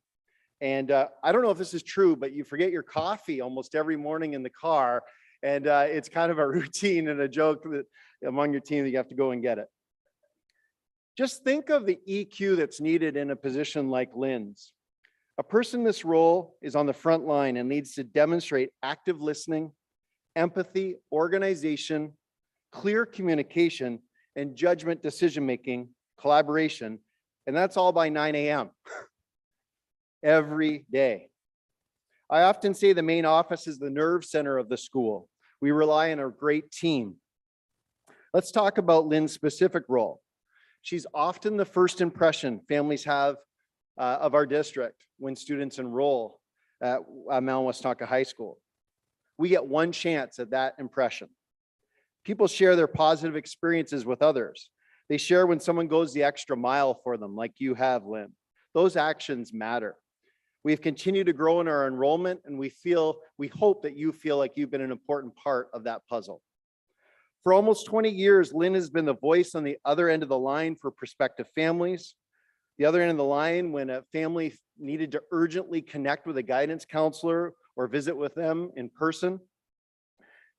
And I don't know if this is true, but you forget your coffee almost every morning in the car. And it's kind of a routine and a joke that among your team that you have to go and get it. Just think of the EQ that's needed in a position like Lynn's. A person in this role is on the front line and needs to demonstrate active listening, empathy, organization, clear communication, and judgment decision-making, collaboration, and that's all by 9 a.m. every day. I often say the main office is the nerve center of the school. We rely on a great team. Let's talk about Lynn's specific role. She's often the first impression families have of our district when students enroll at Mount Westonka High School. We get one chance at that impression. People share their positive experiences with others. They share when someone goes the extra mile for them, like you have, Lynn. Those actions matter. We've continued to grow in our enrollment, and we hope that you feel like you've been an important part of that puzzle. For almost 20 years, Lynn has been the voice on the other end of the line for prospective families. The other end of the line when a family needed to urgently connect with a guidance counselor or visit with them in person.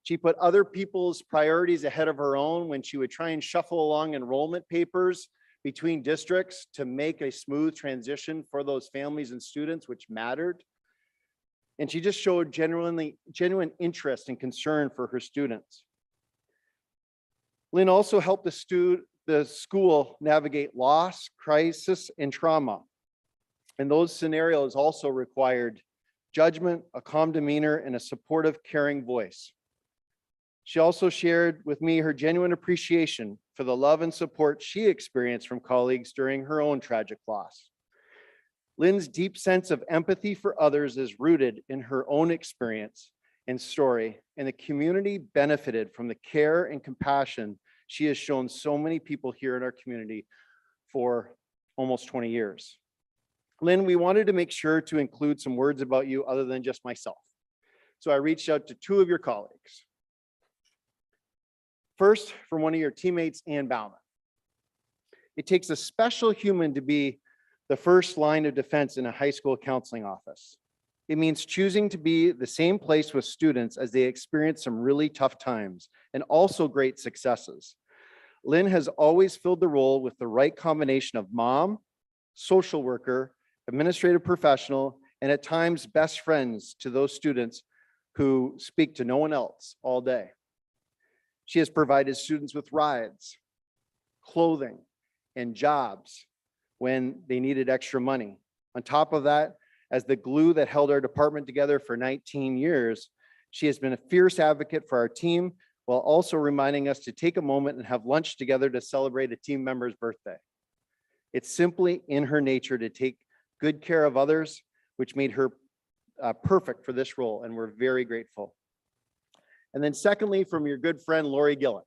She put other people's priorities ahead of her own when she would try and shuffle along enrollment papers between districts to make a smooth transition for those families and students, which mattered. And she just showed genuine interest and concern for her students. Lynn also helped the school navigate loss, crisis, and trauma. And those scenarios also required judgment, a calm demeanor, and a supportive, caring voice. She also shared with me her genuine appreciation for the love and support she experienced from colleagues during her own tragic loss. Lynn's deep sense of empathy for others is rooted in her own experience and story, and the community benefited from the care and compassion she has shown so many people here in our community for almost 20 years. Lynn, we wanted to make sure to include some words about you other than just myself. So I reached out to two of your colleagues. First, from one of your teammates, Ann Bauman. It takes a special human to be the first line of defense in a high school counseling office. It means choosing to be the same place with students as they experience some really tough times and also great successes. Lynn has always filled the role with the right combination of mom, social worker, administrative professional, and at times best friends to those students who speak to no one else all day. She has provided students with rides, clothing, and jobs when they needed extra money. On top of that, as the glue that held our department together for 19 years, she has been a fierce advocate for our team while also reminding us to take a moment and have lunch together to celebrate a team member's birthday. It's simply in her nature to take good care of others, which made her perfect for this role, and we're very grateful. And then secondly, from your good friend, Lori Gillett.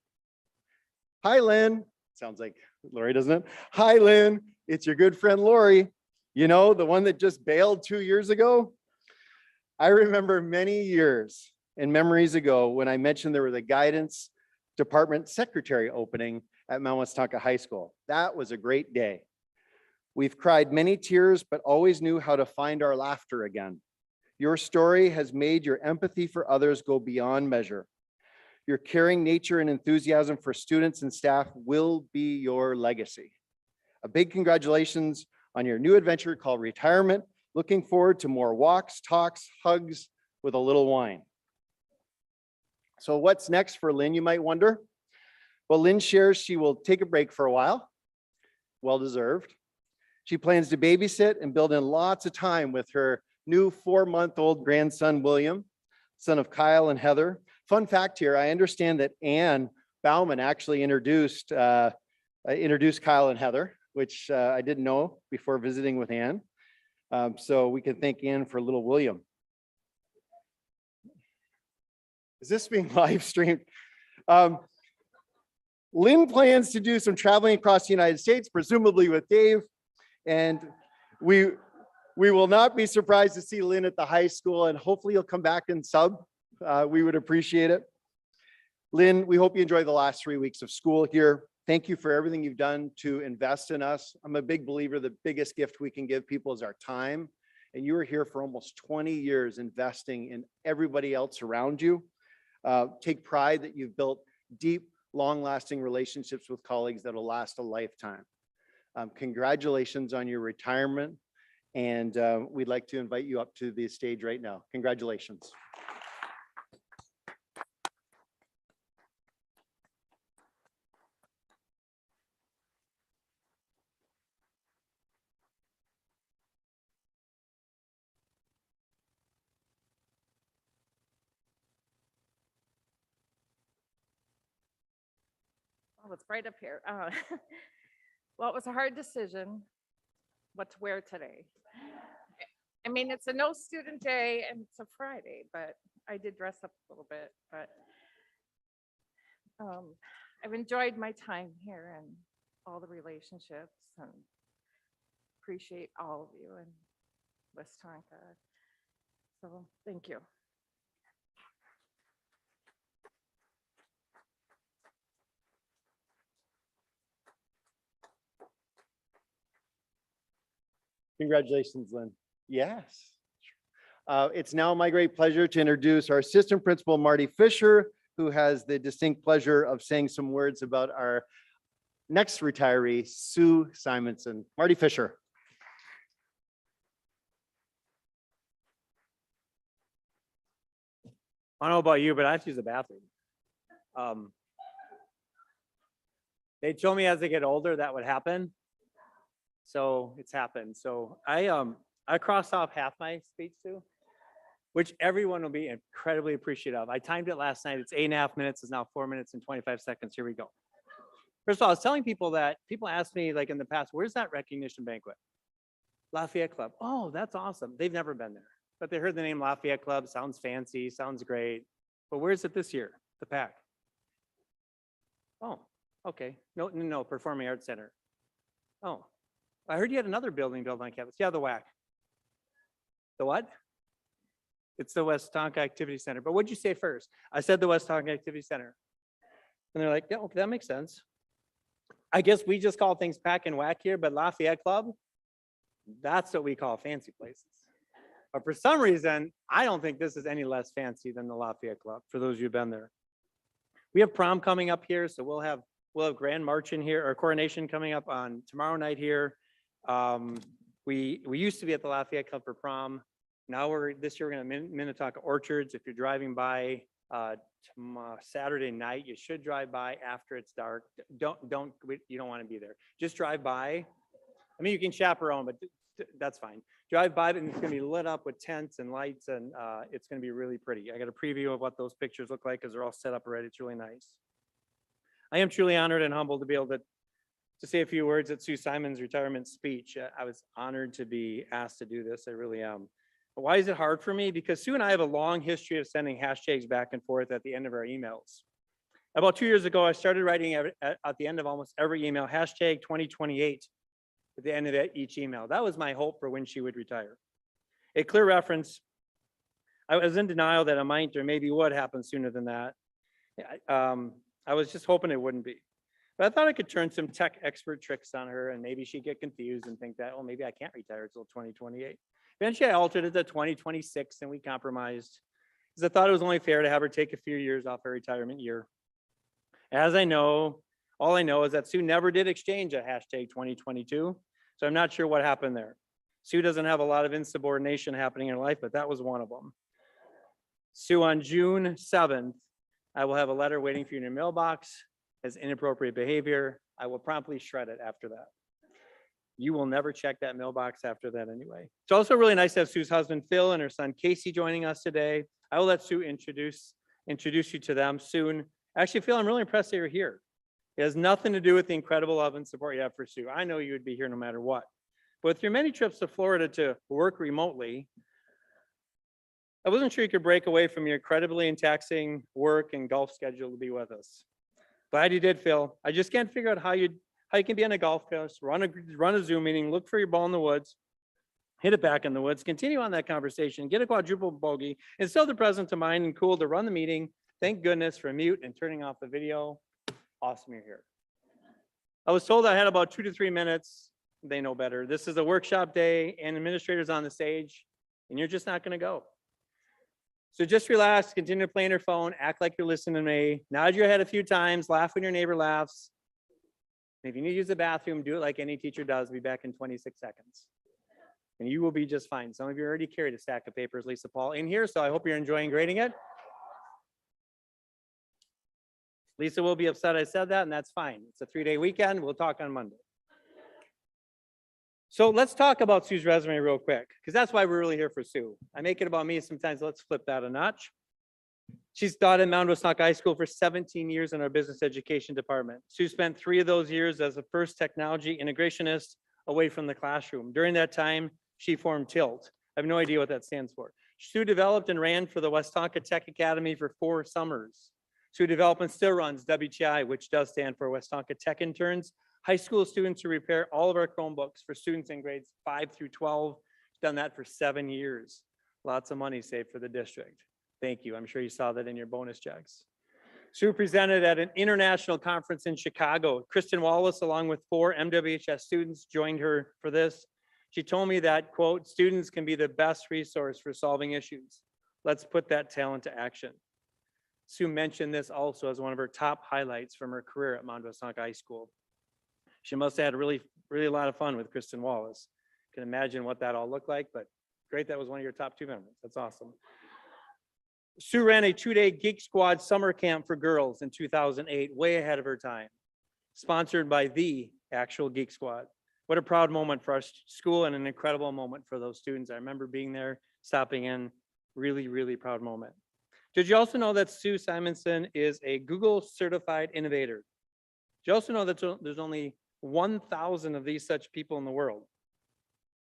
Hi, Lynn. Sounds like Lori, doesn't it? Hi, Lynn. It's your good friend, Lori. You know, the one that just bailed 2 years ago. I remember many years and memories ago when I mentioned there was a guidance department secretary opening at Mount Westonka High School. That was a great day. We've cried many tears, but always knew how to find our laughter again. Your story has made your empathy for others go beyond measure. Your caring nature and enthusiasm for students and staff will be your legacy. A big congratulations on your new adventure called retirement. Looking forward to more walks, talks, hugs with a little wine. So what's next for Lynn, you might wonder? Well, Lynn shares she will take a break for a while, well-deserved. She plans to babysit and build in lots of time with her new 4-month-old grandson, William, son of Kyle and Heather. Fun fact here, I understand that Ann Bauman actually introduced Kyle and Heather, which I didn't know before visiting with Ann. So we can thank Ann for little William. Is this being live streamed? Lynn plans to do some traveling across the United States, presumably with Dave. And we will not be surprised to see Lynn at the high school, and hopefully you'll come back and sub. We would appreciate it. Lynn, we hope you enjoy the last 3 weeks of school here. Thank you for everything you've done to invest in us. I'm a big believer the biggest gift we can give people is our time. And you were here for almost 20 years investing in everybody else around you. Take pride that you've built deep, long-lasting relationships with colleagues that will last a lifetime. Congratulations on your retirement. And we'd like to invite you up to the stage right now. Congratulations. Oh, it's right up here. Well, it was a hard decision what to wear today. I mean, it's a no student day and it's a Friday, but I did dress up a little bit, but I've enjoyed my time here and all the relationships and appreciate all of you in Westonka. So thank you. Congratulations, Lynn. Yes. It's now my great pleasure to introduce our Assistant Principal, Marty Fisher, who has the distinct pleasure of saying some words about our next retiree, Sue Simonson. Marty Fisher. I don't know about you, but I have to use the bathroom. They told me as I get older that would happen. So it's happened. So I crossed off half my speech too, which everyone will be incredibly appreciative of. I timed it last night. It's 8.5 minutes. It's now 4 minutes and 25 seconds. Here we go. First of all, I was telling people that people ask me like in the past, where's that recognition banquet? Lafayette Club. Oh, that's awesome. They've never been there, but they heard the name Lafayette Club. Sounds fancy, sounds great. But where's it this year? The PAC. Oh, okay. No, Performing Arts Center. Oh, I heard you had another building built on campus. Yeah, the WAC. The what? It's the Westonka Activity Center. But what'd you say first? I said the Westonka Activity Center. And they're like, yeah, okay, that makes sense. I guess we just call things PAC and WAC here, but Lafayette Club, that's what we call fancy places. But for some reason, I don't think this is any less fancy than the Lafayette Club, for those of you who've been there. We have prom coming up here, so we'll have grand march in here, or coronation coming up on tomorrow night here. We used to be at the Lafayette Club for prom. Now this year we're going to Minnetonka Orchards. If you're driving by Saturday night, you should drive by after it's dark. You don't want to be there. Just drive by. I mean, you can chaperone, but that's fine. Drive by, and it's going to be lit up with tents and lights, and it's going to be really pretty. I got a preview of what those pictures look like because they're all set up already. It's really nice. I am truly honored and humbled to be able to say a few words at Sue Simon's retirement speech. I was honored to be asked to do this. I really am. But why is it hard for me? Because Sue and I have a long history of sending hashtags back and forth at the end of our emails. About 2 years ago, I started writing at the end of almost every email, hashtag 2028 at the end of each email. That was my hope for when she would retire. A clear reference. I was in denial that it might or maybe would happen sooner than that. I was just hoping it wouldn't be. But I thought I could turn some tech expert tricks on her and maybe she'd get confused and think that, oh, maybe I can't retire until 2028. Eventually I altered it to 2026 and we compromised because I thought it was only fair to have her take a few years off her retirement year. As I know, all I know is that Sue never did exchange a hashtag 2022. So I'm not sure what happened there. Sue doesn't have a lot of insubordination happening in her life, but that was one of them. Sue, on June 7th, I will have a letter waiting for you in your mailbox as inappropriate behavior. I will promptly shred it after that. You will never check that mailbox after that anyway. It's also really nice to have Sue's husband, Phil, and her son, Casey, joining us today. I will let Sue introduce you to them soon. Actually, Phil, I'm really impressed that you're here. It has nothing to do with the incredible love and support you have for Sue. I know you would be here no matter what. But with your many trips to Florida to work remotely, I wasn't sure you could break away from your incredibly taxing work and golf schedule to be with us. Glad you did, Phil. I just can't figure out how you can be on a golf course, run a Zoom meeting, look for your ball in the woods, hit it back in the woods, continue on that conversation, get a quadruple bogey, and still the present to mind and cool to run the meeting. Thank goodness for mute and turning off the video. Awesome you're here. I was told I had about 2 to 3 minutes. They know better. This is a workshop day and administrators on the stage, and you're just not going to go. So just relax, continue to play on your phone, act like you're listening to me, nod your head a few times, laugh when your neighbor laughs. And if you need to use the bathroom, do it like any teacher does. Be back in 26 seconds. And you will be just fine. Some of you already carried a stack of papers, Lisa Paul, in here, so I hope you're enjoying grading it. Lisa will be upset I said that, and that's fine. It's a 3-day weekend. We'll talk on Monday. So let's talk about Sue's resume real quick, because that's why we're really here for Sue. I make it about me sometimes. Let's flip that a notch. She's taught at Mount Westonka High School for 17 years in our business education department. Sue spent 3 of those years as the first technology integrationist away from the classroom. During that time, she formed TILT. I have no idea what that stands for. Sue developed and ran for the Westonka Tech Academy for 4 summers. Sue developed and still runs WTI, which does stand for Westonka Tech Interns, high school students who repair all of our Chromebooks for students in grades 5 through 12. She's done that for 7 years. Lots of money saved for the district. Thank you. I'm sure you saw that in your bonus checks. Sue presented at an international conference in Chicago. Kristen Wallace, along with 4 MWHS students, joined her for this. She told me that, quote, students can be the best resource for solving issues. Let's put that talent to action. Sue mentioned this also as one of her top highlights from her career at Mount Westonka High School. She must have had really a lot of fun with Kristen Wallace. Can imagine what that all looked like, but great, that was one of your top 2 members. That's awesome. Sue ran a 2-day Geek Squad summer camp for girls in 2008, way ahead of her time, sponsored by the actual Geek Squad. What a proud moment for our school and an incredible moment for those students. I remember being there, stopping in, really proud moment. Did you also know that Sue Simonson is a Google certified innovator? Did you also know that there's only 1,000 of these such people in the world?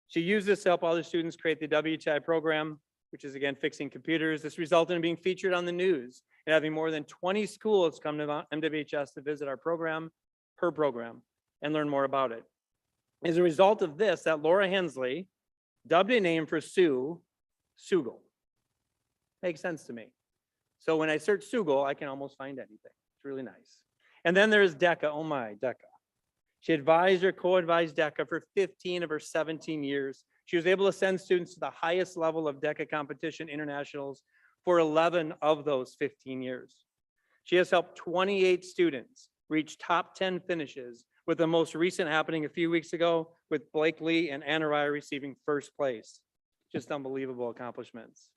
She used this to help other students create the WTI program, which is again fixing computers. This resulted in being featured on the news and having more than 20 schools come to MWHS to visit our program, her program, and learn more about it. As a result of this, that Laura Hensley dubbed a name for Sue, Sugal. Makes sense to me. So when I search Sugal, I can almost find anything. It's really nice. And then there's DECA. Oh my, DECA. She advised or co-advised DECA for 15 of her 17 years. She was able to send students to the highest level of DECA competition internationals for 11 of those 15 years. She has helped 28 students reach top 10 finishes, with the most recent happening a few weeks ago with Blake Lee and Anna Rye receiving first place. Just unbelievable accomplishments.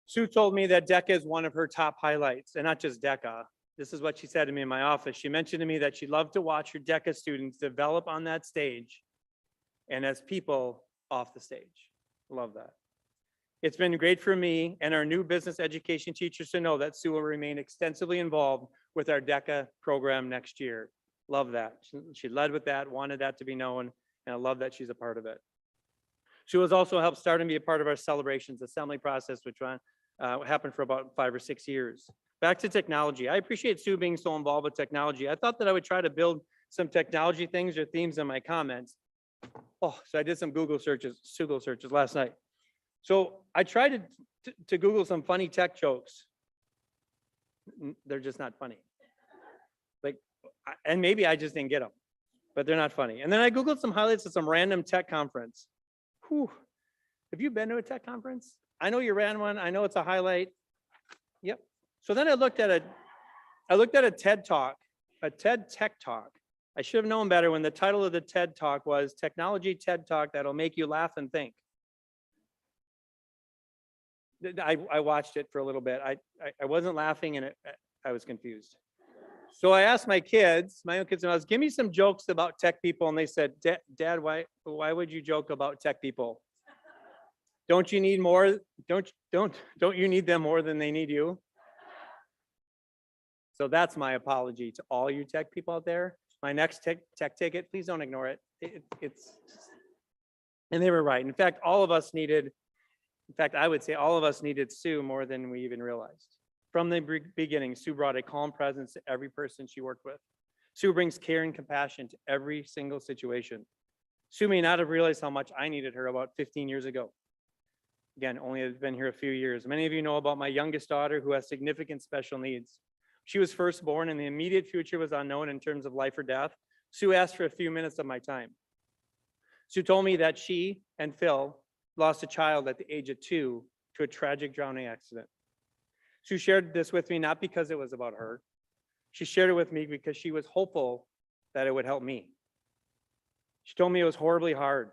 Sue told me that DECA is one of her top highlights, and not just DECA. This is what she said to me in my office. She mentioned to me that she loved to watch her DECA students develop on that stage and as people off the stage. Love that. It's been great for me and our new business education teachers to know that Sue will remain extensively involved with our DECA program next year. Love that. She led with that, wanted that to be known, and I love that she's a part of it. Sue has also helped start and be a part of our celebrations assembly process, which happened for about 5 or 6 years. Back to technology. I appreciate Sue being so involved with technology. I thought that I would try to build some technology things or themes in my comments. Oh, so I did some Google searches last night. So I tried to Google some funny tech jokes. They're just not funny. Like, and maybe I just didn't get them, but they're not funny. And then I Googled some highlights of some random tech conference. Whew. Have you been to a tech conference? I know you ran one. I know it's a highlight. Yep. So then I looked at a TED Talk, a TED Tech Talk. I should have known better when the title of the TED Talk was Technology TED Talk That'll Make You Laugh and Think. I watched it for a little bit. I wasn't laughing and I was confused. So I asked my own kids, give me some jokes about tech people. And they said, Dad, why would you joke about tech people? Don't you need more? Don't you need them more than they need you? So that's my apology to all you tech people out there. My next tech ticket, please don't ignore it. And they were right. In fact, I would say all of us needed Sue more than we even realized. From the beginning, Sue brought a calm presence to every person she worked with. Sue brings care and compassion to every single situation. Sue may not have realized how much I needed her about 15 years ago. Again, only have been here a few years. Many of you know about my youngest daughter who has significant special needs. She was first born and the immediate future was unknown in terms of life or death. Sue asked for a few minutes of my time. Sue told me that she and Phil lost a child at the age of 2 to a tragic drowning accident. Sue shared this with me not because it was about her. She shared it with me because she was hopeful that it would help me. She told me it was horribly hard,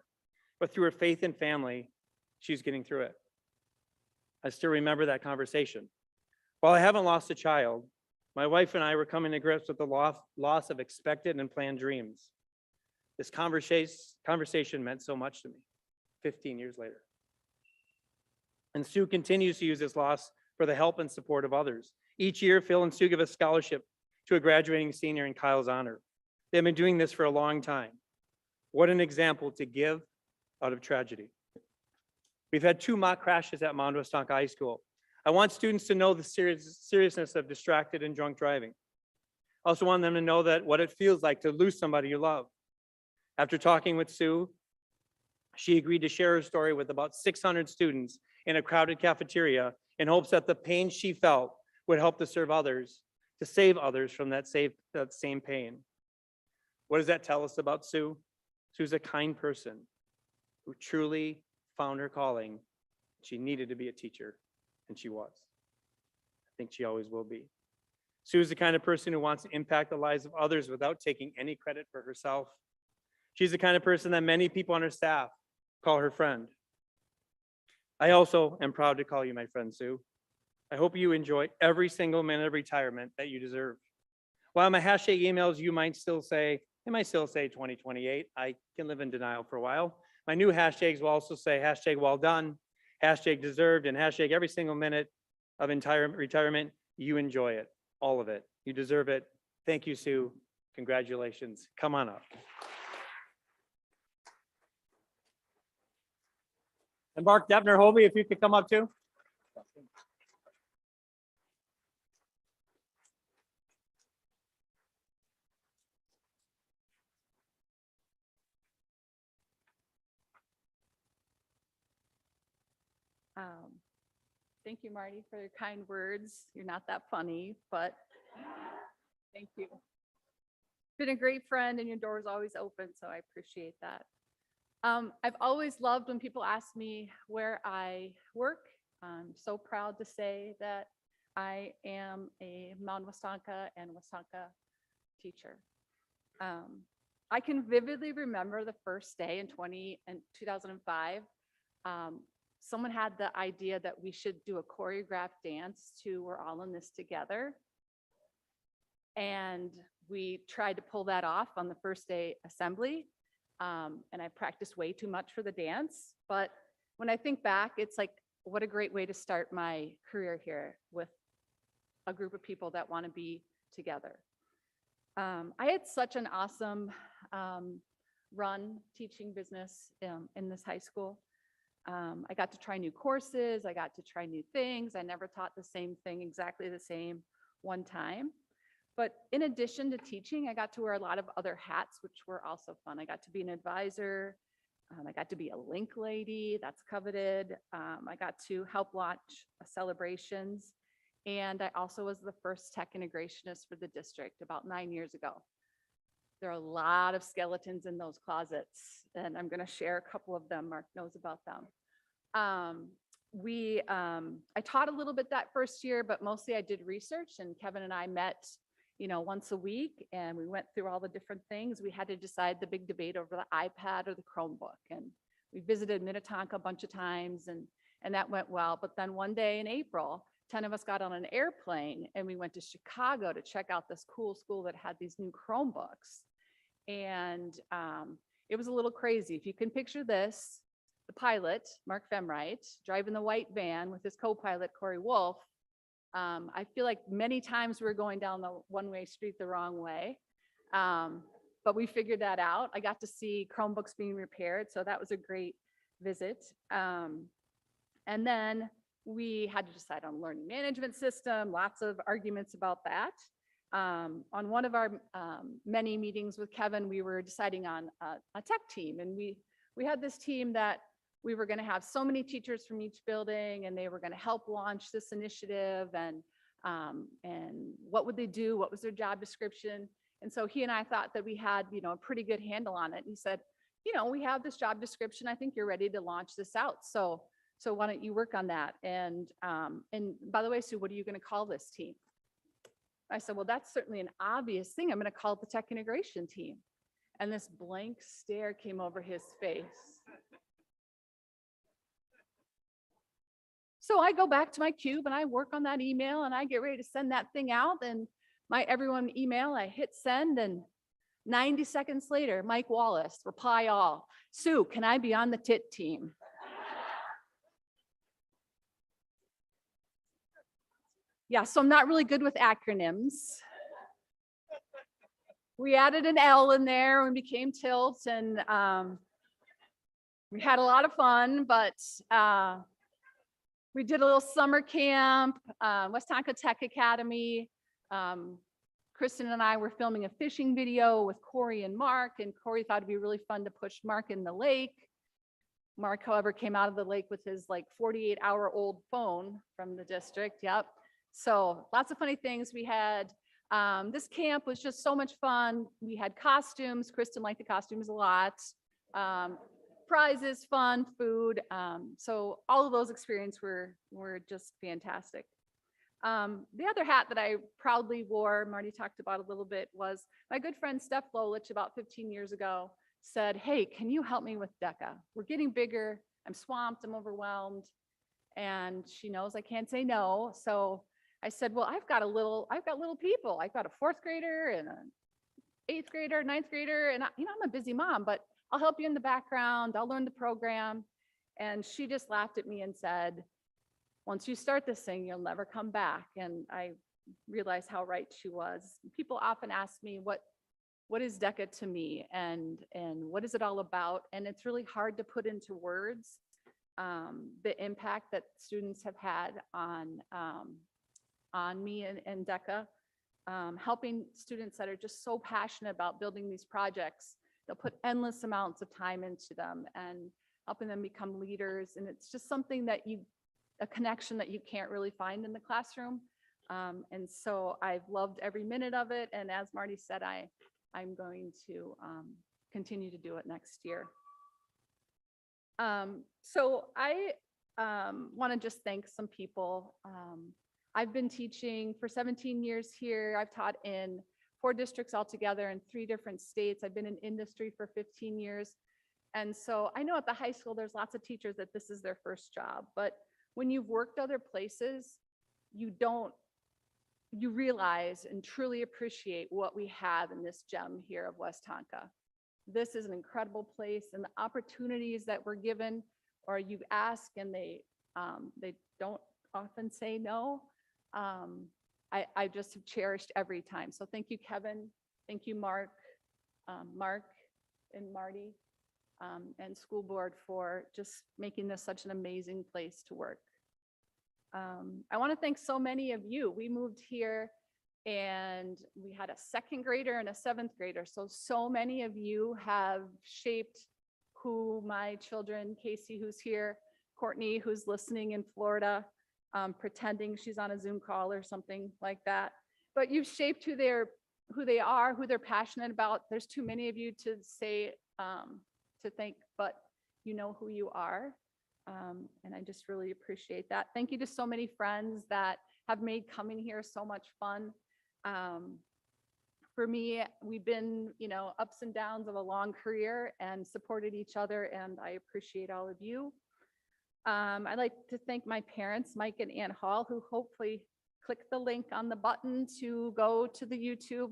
but through her faith and family, she's getting through it. I still remember that conversation. While I haven't lost a child, my wife and I were coming to grips with the loss of expected and planned dreams. This conversation meant so much to me 15 years later. And Sue continues to use this loss for the help and support of others. Each year, Phil and Sue give a scholarship to a graduating senior in Kyle's honor. They've been doing this for a long time. What an example to give out of tragedy. We've had 2 mock crashes at Mount Westonka High School. I want students to know the seriousness of distracted and drunk driving. I also want them to know that what it feels like to lose somebody you love. After talking with Sue, she agreed to share her story with about 600 students in a crowded cafeteria in hopes that the pain she felt would help to serve others to save others from that same pain. What does that tell us about Sue? Sue's a kind person who truly found her calling. She needed to be a teacher, and she was. I think she always will be. Sue's the kind of person who wants to impact the lives of others without taking any credit for herself. She's the kind of person that many people on her staff call her friend. I also am proud to call you my friend, Sue. I hope you enjoy every single minute of retirement that you deserve. While my hashtag emails, you might still say, it might still say 2028. I can live in denial for a while. My new hashtags will also say hashtag well done, hashtag deserved, and hashtag every single minute of entire retirement. You enjoy it, all of it. You deserve it. Thank you, Sue. Congratulations. Come on up. And Mark Devner, Hobie, if you could come up too. Thank you, Marty, for your kind words. You're not that funny, but thank you. Been a great friend and your door is always open, so I appreciate that. I've always loved when people ask me where I work. I'm so proud to say that I am a Mount Westonka and Westonka teacher. I can vividly remember the first day in 2005. Someone had the idea that we should do a choreographed dance to We're All in This Together. And we tried to pull that off on the first day assembly. And I practiced way too much for the dance. But when I think back, it's like, what a great way to start my career here with a group of people that want to be together. I had such an awesome run teaching business in this high school. I got to try new courses. I got to try new things. I never taught the same thing exactly the same one time. But in addition to teaching, I got to wear a lot of other hats, which were also fun. I got to be an advisor. I got to be a link lady. That's coveted. I got to help launch celebrations. And I also was the first tech integrationist for the district about 9 years ago. There are a lot of skeletons in those closets, and I'm going to share a couple of them. Mark knows about them. I taught a little bit that first year, but mostly I did research, and Kevin and I met, once a week, and we went through all the different things. We had to decide the big debate over the iPad or the Chromebook, and we visited Minnetonka a bunch of times, and that went well. But then one day in April, 10 of us got on an airplane, and we went to Chicago to check out this cool school that had these new Chromebooks. And it was a little crazy. If you can picture this, the pilot, Mark Femright, driving the white van with his co-pilot, Corey Wolf. I feel like many times we were going down the one-way street the wrong way, but we figured that out. I got to see Chromebooks being repaired, so that was a great visit. And then we had to decide on learning management system, lots of arguments about that. On one of our many meetings with Kevin, we were deciding on a tech team, and we had this team that we were going to have so many teachers from each building, and they were going to help launch this initiative, and what would they do? What was their job description? And so he and I thought that we had, a pretty good handle on it. And he said, we have this job description. I think you're ready to launch this out. So why don't you work on that? And by the way, Sue, what are you going to call this team? I said, well, that's certainly an obvious thing. I'm going to call it the tech integration team. And this blank stare came over his face. So I go back to my cube and I work on that email and I get ready to send that thing out, and my everyone email, I hit send, and 90 seconds later, Mike Wallace, reply all. Sue, can I be on the TIT team? Yeah, so I'm not really good with acronyms. We added an L in there and became TILT, and we had a lot of fun, but we did a little summer camp, Westonka Tech Academy. Kristen and I were filming a fishing video with Corey and Mark, and Corey thought it'd be really fun to push Mark in the lake. Mark, however, came out of the lake with his 48-hour-old phone from the district. Yep. So lots of funny things. We had This camp was just so much fun. We had costumes. Kristen liked the costumes a lot. Prizes, fun, food. So all of those experiences were just fantastic. The other hat that I proudly wore, Marty talked about a little bit, was my good friend Steph Lolich about 15 years ago said, hey, can you help me with DECA? We're getting bigger. I'm swamped. I'm overwhelmed. And she knows I can't say no. So I said, well, I've got little people. I've got a 4th grader and an 8th grader, 9th grader. And I'm a busy mom, but I'll help you in the background. I'll learn the program. And she just laughed at me and said, once you start this thing, you'll never come back. And I realized how right she was. People often ask me, what is DECA to me and what is it all about? And it's really hard to put into words the impact that students have had on me and DECA, helping students that are just so passionate about building these projects. They'll put endless amounts of time into them and helping them become leaders. And it's just something that a connection that you can't really find in the classroom. And so I've loved every minute of it. And as Marty said, I'm going to continue to do it next year. So I want to just thank some people. I've been teaching for 17 years here. I've taught in 4 districts altogether in 3 different states. I've been in industry for 15 years. And so I know at the high school, there's lots of teachers that this is their first job, but when you've worked other places, you realize and truly appreciate what we have in this gem here of Westonka. This is an incredible place, and the opportunities that we're given, or you ask and they don't often say no. I just have cherished every time. So thank you, Kevin. Thank you, Mark and Marty, and school board for just making this such an amazing place to work. I want to thank so many of you. We moved here and we had a 2nd grader and a 7th grader. So many of you have shaped who my children, Casey, who's here, Courtney, who's listening in Florida, pretending she's on a Zoom call or something like that. But you've shaped who they are, who they're passionate about. There's too many of you to say, to thank, but you know who you are. And I just really appreciate that. Thank you to so many friends that have made coming here so much fun. For me, we've been, ups and downs of a long career and supported each other, and I appreciate all of you. I'd like to thank my parents, Mike and Ann Hall, who hopefully clicked the link on the button to go to the YouTube.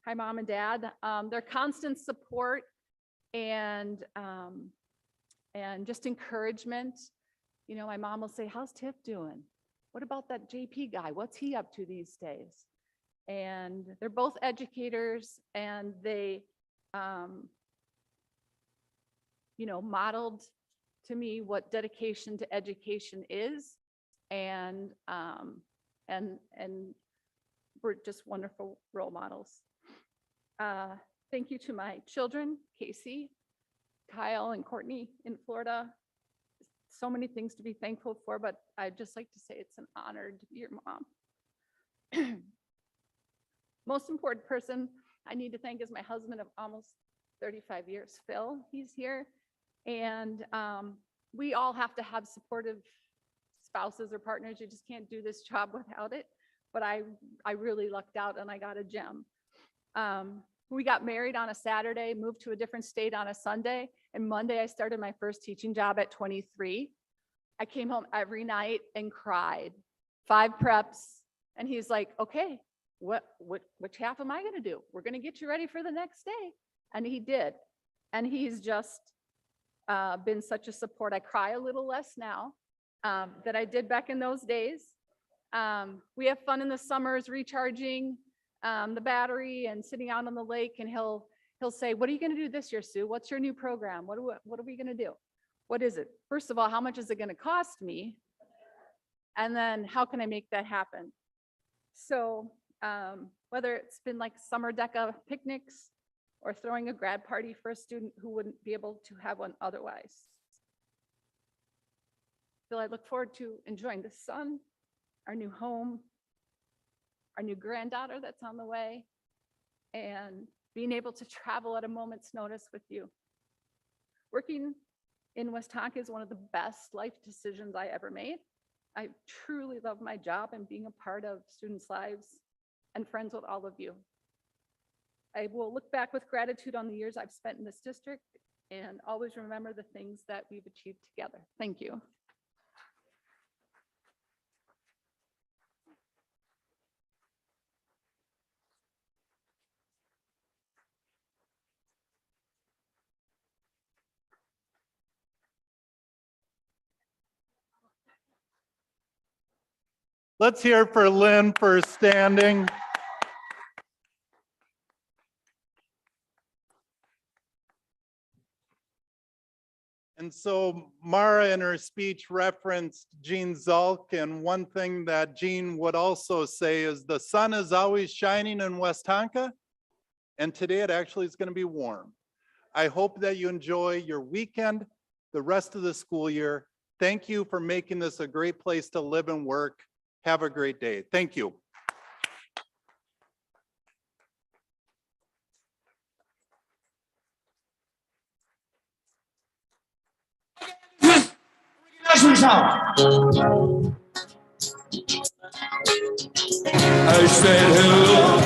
Hi, Mom and Dad. Their constant support and just encouragement. My mom will say, how's Tiff doing? What about that JP guy? What's he up to these days? And they're both educators, and they, modeled to me what dedication to education is. And we're just wonderful role models. Thank you to my children, Casey, Kyle, and Courtney in Florida. So many things to be thankful for, but I'd just like to say it's an honor to be your mom. Most important person I need to thank is my husband of almost 35 years, Phil. He's here. And we all have to have supportive spouses or partners. You just can't do this job without it. But I really lucked out and I got a gem. We got married on a Saturday, moved to a different state on a Sunday, and Monday I started my first teaching job at 23. I came home every night and cried, 5 preps, and he's like, okay, which half am I gonna do? We're gonna get you ready for the next day. And he did. And he's just been such a support. I cry a little less now than I did back in those days. We have fun in the summers, recharging the battery and sitting out on the lake, and he'll say, what are you going to do this year, Sue? What's your new program? What are we going to do? What is it? First of all, how much is it going to cost me? And then how can I make that happen? So whether it's been like summer DECA picnics or throwing a grad party for a student who wouldn't be able to have one otherwise. So I look forward to enjoying the sun, our new home, our new granddaughter that's on the way, and being able to travel at a moment's notice with you. Working in Westonka is one of the best life decisions I ever made. I truly love my job and being a part of students' lives and friends with all of you. I will look back with gratitude on the years I've spent in this district and always remember the things that we've achieved together. Thank you. Let's hear for Lynn for standing. And so Mara in her speech referenced Jean Zalk, and one thing that Jean would also say is the sun is always shining in Westonka, and today it actually is going to be warm. I hope that you enjoy your weekend, the rest of the school year. Thank you for making this a great place to live and work. Have a great day. Thank you. I said hello.